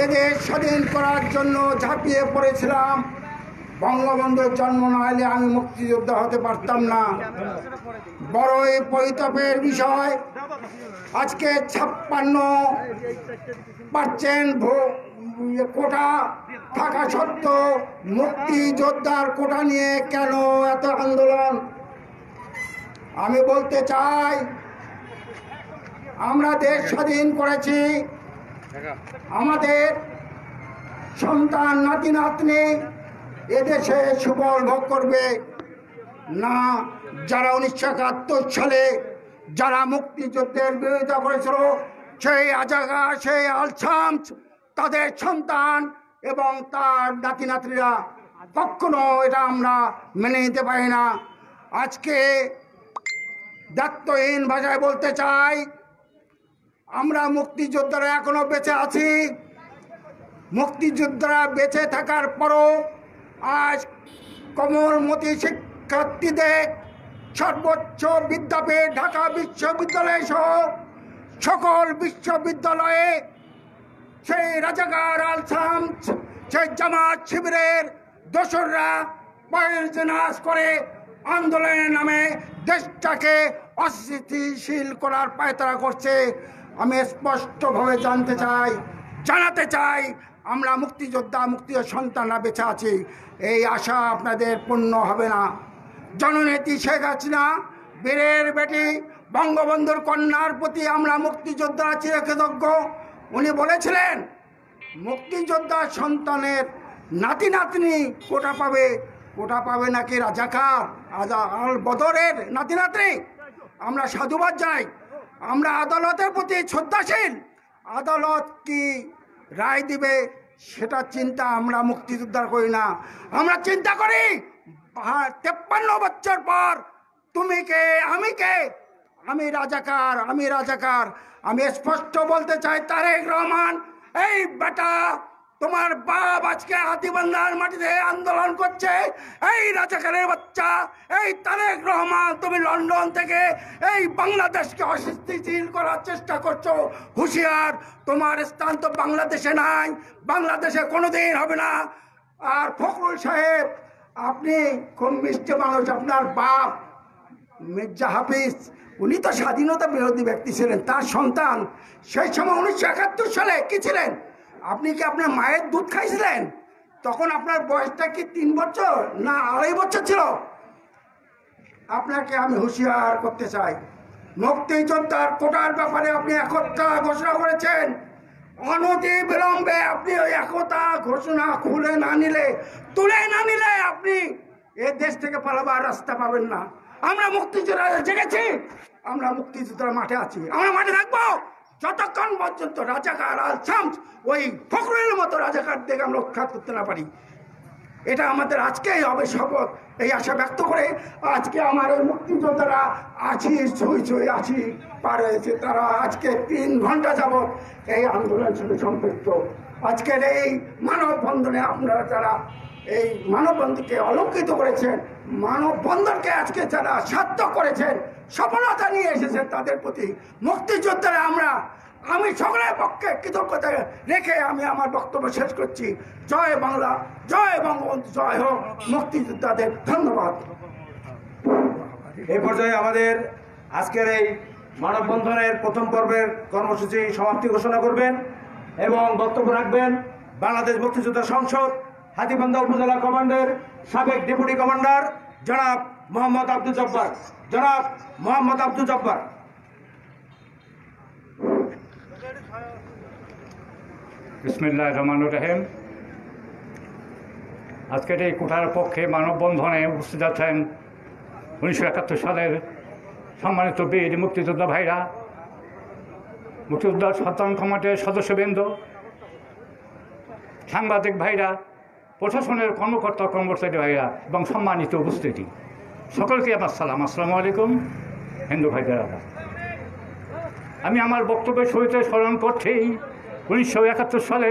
এদেশ স্বাধীন করার জন্য ঝাঁপিয়ে পড়েছিলাম। বঙ্গবন্ধুর জন্ম না হলে আমি মুক্তিযোদ্ধা হতে পারতাম না। বড়ই পরিতাপের বিষয়, আজকে 56% কোটা থাকা সত্ত্বেও মুক্তিযোদ্ধার কোটা নিয়ে কেন এত আন্দোলন? আমি বলতে চাই, আমরা দেশ স্বাধীন করেছি, আমাদের সন্তান নাতি নাতনি এদেশে সুফল ভোগ করবে না। যারা 1971 সালে যারা মুক্তিযুদ্ধের বিরোধিতা করেছিল, সেই আজাগা, সেই আলছামস, তাদের সন্তান এবং তার নাতি নাতনিরা, কখনো এটা আমরা মেনে নিতে পারি না। আজকে দায়িত্বহীন ভাষায় বলতে চাই, আমরা মুক্তিযোদ্ধারা এখনো বেঁচে আছি। মুক্তিযোদ্ধারা বেঁচে থাকার পরও আজ কোমলমতি শিক্ষার্থীদের সর্বোচ্চ বিদ্যাপীঠ ঢাকা বিশ্ববিদ্যালয় সহ সকল বিশ্ববিদ্যালয়ে সেই রাজাকার আলছামস, সেই জামাত শিবিরের দোসররা পয়জনাস করে আন্দোলনের নামে দেশটাকে অস্থিতিশীল করার পায়তারা করছে। আমি স্পষ্টভাবে জানাতে চাই, আমরা মুক্তিযোদ্ধা, মুক্তির সন্তানরা বেঁচে আছি। এই আশা আপনাদের পূর্ণ হবে না। জননেত্রী শেখ হাসিনা, বীরের বেটি বঙ্গবন্ধুর কন্যার প্রতি আমরা মুক্তিযোদ্ধারা চিরকৃতজ্ঞ। উনি বলেছিলেন, মুক্তিযোদ্ধার সন্তানের নাতি নাতনি কোটা পাবে নাকি রাজাকার আল বদরের নাতি নাতনি? আমরা সাধুবাদ জানাই। আমরা আদালতের প্রতি শ্রদ্ধাশীল। আদালত কি রায় দিবে সেটা চিন্তা আমরা মুক্তিযোদ্ধার করি না। আমরা চিন্তা করি 53 বছর পর তুমি কে, আমি কে, আমি রাজাকার। আমি স্পষ্ট বলতে চাই, তারেক রহমান, এই বেটা, তোমার বাপ আজকে হাতীবান্ধার মাটিতে আন্দোলন করছে। এই রাজাকারের বাচ্চা, এই তারেক রহমান, তুমি লন্ডন থেকে এই বাংলাদেশকে অস্থিতিশীল করার চেষ্টা করছো। হুঁশিয়ার, তোমার স্থান তো বাংলাদেশে নাই, বাংলাদেশে কোনোদিন হবে না। আর ফখরুল সাহেব, আপনি খুব মিষ্টি মানুষ। আপনার বাপ মির্জা হাফিজ, উনি তো স্বাধীনতা বিরোধী ব্যক্তি ছিলেন, তার সন্তান। সেই সময় 1971 সালে কি ছিলেন? আপনি কি আপনার মায়ের দুধ খাইছিলেন? তখন আপনার বয়সটা কি 3 বছর না 2.5 বছর ছিল? আপনাকে আমি হুঁশিয়ার করতে চাই, মুক্তিযোদ্ধার কোটার ব্যাপারে আপনি একতা ঘোষণা করেছেন। অনতি বিলম্বে আপনি ওই একতা ঘোষণা তুলে না নিলে আপনি এ দেশ থেকে পালাবার রাস্তা পাবেন না। আমরা মুক্তিযোদ্ধা জেগেছি, আমরা মুক্তিযোদ্ধার মাঠে আছি, আমরা মাঠে থাকবো যতক্ষণ পর্যন্ত রাজাকার আলছামস, ওই ফখরুলের মতো রাজাকারদের আমরা উৎখাত করতে না পারি। এটা আমাদের আজকেই হবে শপথ। এই আশা ব্যক্ত করে আজকে আমার ওই মুক্তিযোদ্ধারা 80 পার হয়েছে। তারা আজকে 3 ঘন্টা যাবৎ এই আন্দোলনের সঙ্গে সম্পৃক্ত। আজকের এই মানববন্ধনে আপনারা যারা এই মানববন্ধনকে অলঙ্কৃত করেছেন, মানববন্ধনকে আজকে যারা সার্থক করেছেন, সফলতা নিয়ে এসেছেন, তাদের প্রতি মুক্তিযোদ্ধারা আমি সকলের পক্ষে কৃতজ্ঞতা রেখে আমি আমার বক্তব্য শেষ করছি। জয় বাংলা, জয় বঙ্গবন্ধু, জয় হোক মুক্তিযোদ্ধাদের। ধন্যবাদ। এই পর্যায়ে আমাদের আজকের এই মানববন্ধনের প্রথম পর্বের কর্মসূচি সমাপ্তি ঘোষণা করবেন এবং বক্তব্য রাখবেন বাংলাদেশ মুক্তিযোদ্ধা সংসদ হাতীবান্ধা উপজেলা কমান্ডের সাবেক ডেপুটি কমান্ডার জনাব মোহাম্মদ আব্দুল জব্বার। জনাব মোহাম্মদ আব্দুল জব্বার। বিসমিল্লাহির রহমানির রহিম। আজকের এই কোটার পক্ষে মানববন্ধনে উপস্থিত আছেন 1971 সালের সম্মানিত বীর মুক্তিযোদ্ধা ভাইরা, মুক্তিযোদ্ধা সন্তান কমিটির সদস্যবৃন্দ, সাংবাদিক ভাইরা, প্রশাসনের কর্মকর্তা কর্মচারী ভাইরা এবং সম্মানিত উপস্থিতি, সকলকে আমার সালাম। আসসালামু আলাইকুম হিন্দু ভাইদের। আমি আমার বক্তব্যের শুরুতে স্মরণ করছি 1971 সালে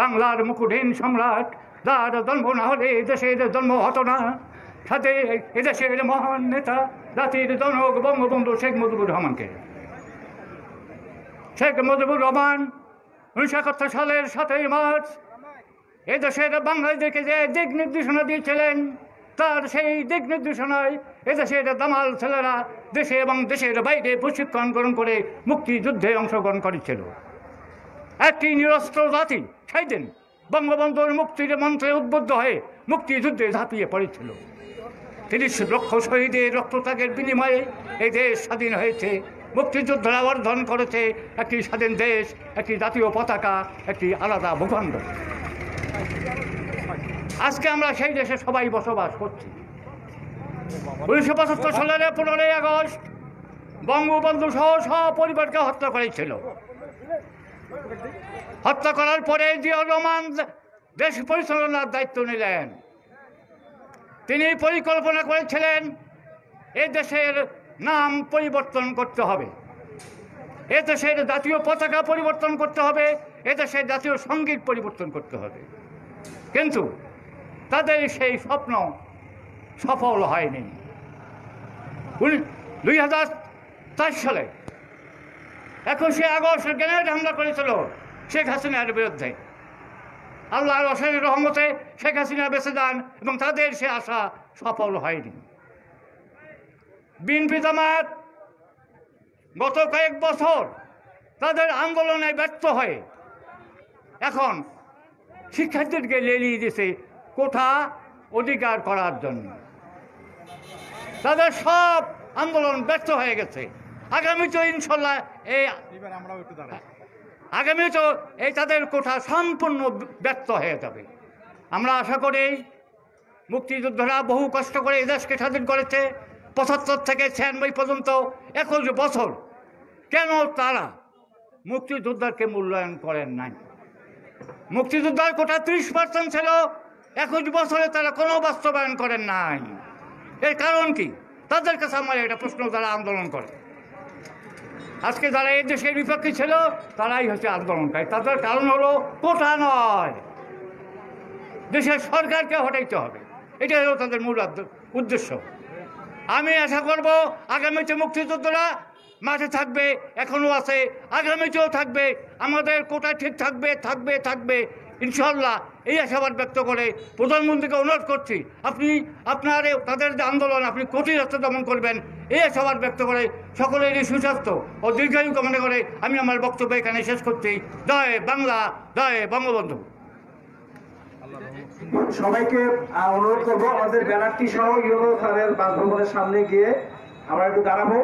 বাংলার মুকুটহীন সম্রাট, যার জন্ম না হলে দেশের জন্ম হতো না, সাথে এদেশের মহান নেতা জাতির জনক বঙ্গবন্ধু শেখ মুজিবুর রহমানকে। শেখ মুজিবুর রহমান 1971 সালের 7ই মার্চ এদেশের বাঙালিদেরকে যে দিক নির্দেশনা দিয়েছিলেন, তার সেই দিক নির্দেশনায় এদেশের দামাল ছেলেরা দেশে এবং দেশের বাইরে প্রশিক্ষণ গ্রহণ করে মুক্তিযুদ্ধে অংশগ্রহণ করেছিল। একটি নিরস্ত্র জাতি সেই দিন বঙ্গবন্ধুর মুক্তির মন্ত্রে উদ্বুদ্ধ হয়ে মুক্তিযুদ্ধে ঝাঁপিয়ে পড়েছিল। 30 লক্ষ শহীদের রক্তত্যাগের বিনিময়ে এই দেশ স্বাধীন হয়েছে। মুক্তিযোদ্ধারা অর্জন করেছে একটি স্বাধীন দেশ, একটি জাতীয় পতাকা, একটি আলাদা ভূখণ্ড। আজকে আমরা সেই দেশে সবাই বসবাস করছি। 1975 সালের 15ই আগস্ট বঙ্গবন্ধু সহ সব পরিবারকে হত্যা করেছিল। হত্যা করার পরে জিয়াউর রহমান দেশ পরিচালনার দায়িত্ব নিলেন। তিনি পরিকল্পনা করেছিলেন এই দেশের নাম পরিবর্তন করতে হবে, এ দেশের জাতীয় পতাকা পরিবর্তন করতে হবে, এ দেশের জাতীয় সঙ্গীত পরিবর্তন করতে হবে। কিন্তু তাদের সেই স্বপ্ন সফল হয়নি। 2004 সালে 21শে আগস্ট গ্রেনেড হামলা করেছিল শেখ হাসিনার বিরুদ্ধে। আল্লাহর অশেষ রহমতে শেখ হাসিনা বেঁচে যান এবং তাদের সে আশা সফল হয়নি। বিএনপি জামাত গত কয়েক বছর তাদের আন্দোলনে ব্যর্থ হয়ে এখন শিক্ষার্থীদেরকে লেলিয়ে দিয়েছে কোঠা অধিকার করার জন্য। তাদের সব আন্দোলন ব্যর্থ হয়ে গেছে। আগামীতে ইনশাল্লাহ আগামীতেও এই তাদের কোঠা সম্পূর্ণ ব্যর্থ হয়ে যাবে। আমরা আশা করি মুক্তিযোদ্ধারা বহু কষ্ট করে এই দেশকে স্বাধীন করেছে। 75 থেকে 96 পর্যন্ত 21 বছর কেন তারা মুক্তিযোদ্ধাকে মূল্যায়ন করেন নাই? মুক্তিযোদ্ধার কোটা 30% ছিল, 21 বছরে তারা কোনো বাস্তবায়ন করেন নাই। এর কারণ কি? তাদের কাছে আমার এটা প্রশ্ন, যারা আন্দোলন করে। আজকে যারা এই দেশের বিপক্ষে ছিল তারাই হচ্ছে আন্দোলনকারী। তাদের কারণ হলো কোটা নয়, দেশের সরকারকে হটাইতে হবে। এটাই হলো তাদের মূল উদ্দেশ্য। আমি আশা করব আগামীতে মুক্তিযোদ্ধারা মাঠে থাকবে, এখনও আছে, আগামীতেও থাকবে। আমাদের কোটা ঠিক থাকবে থাকবে থাকবে ইনশাল্লাহ। এই আশাবাদ ব্যক্ত করে প্রধানমন্ত্রীকে অনুরোধ করছি, আপনি আপনার তাদের যে আন্দোলন আপনি কঠিন রাস্তা দমন করবেন, এই আশাবাদ ব্যক্ত করে সকলেরই সুস্বাস্থ্য ও দীর্ঘায়ু কামনা করে আমি আমার বক্তব্য এখানে শেষ করছি। জয় বাংলা, জয় বঙ্গবন্ধু। সবাইকে অনুরোধ করবো আমাদের ব্যানারটি সহ ইউনো স্যারের বাসভবনের সামনে গিয়ে আমরা একটু দাঁড়াবো।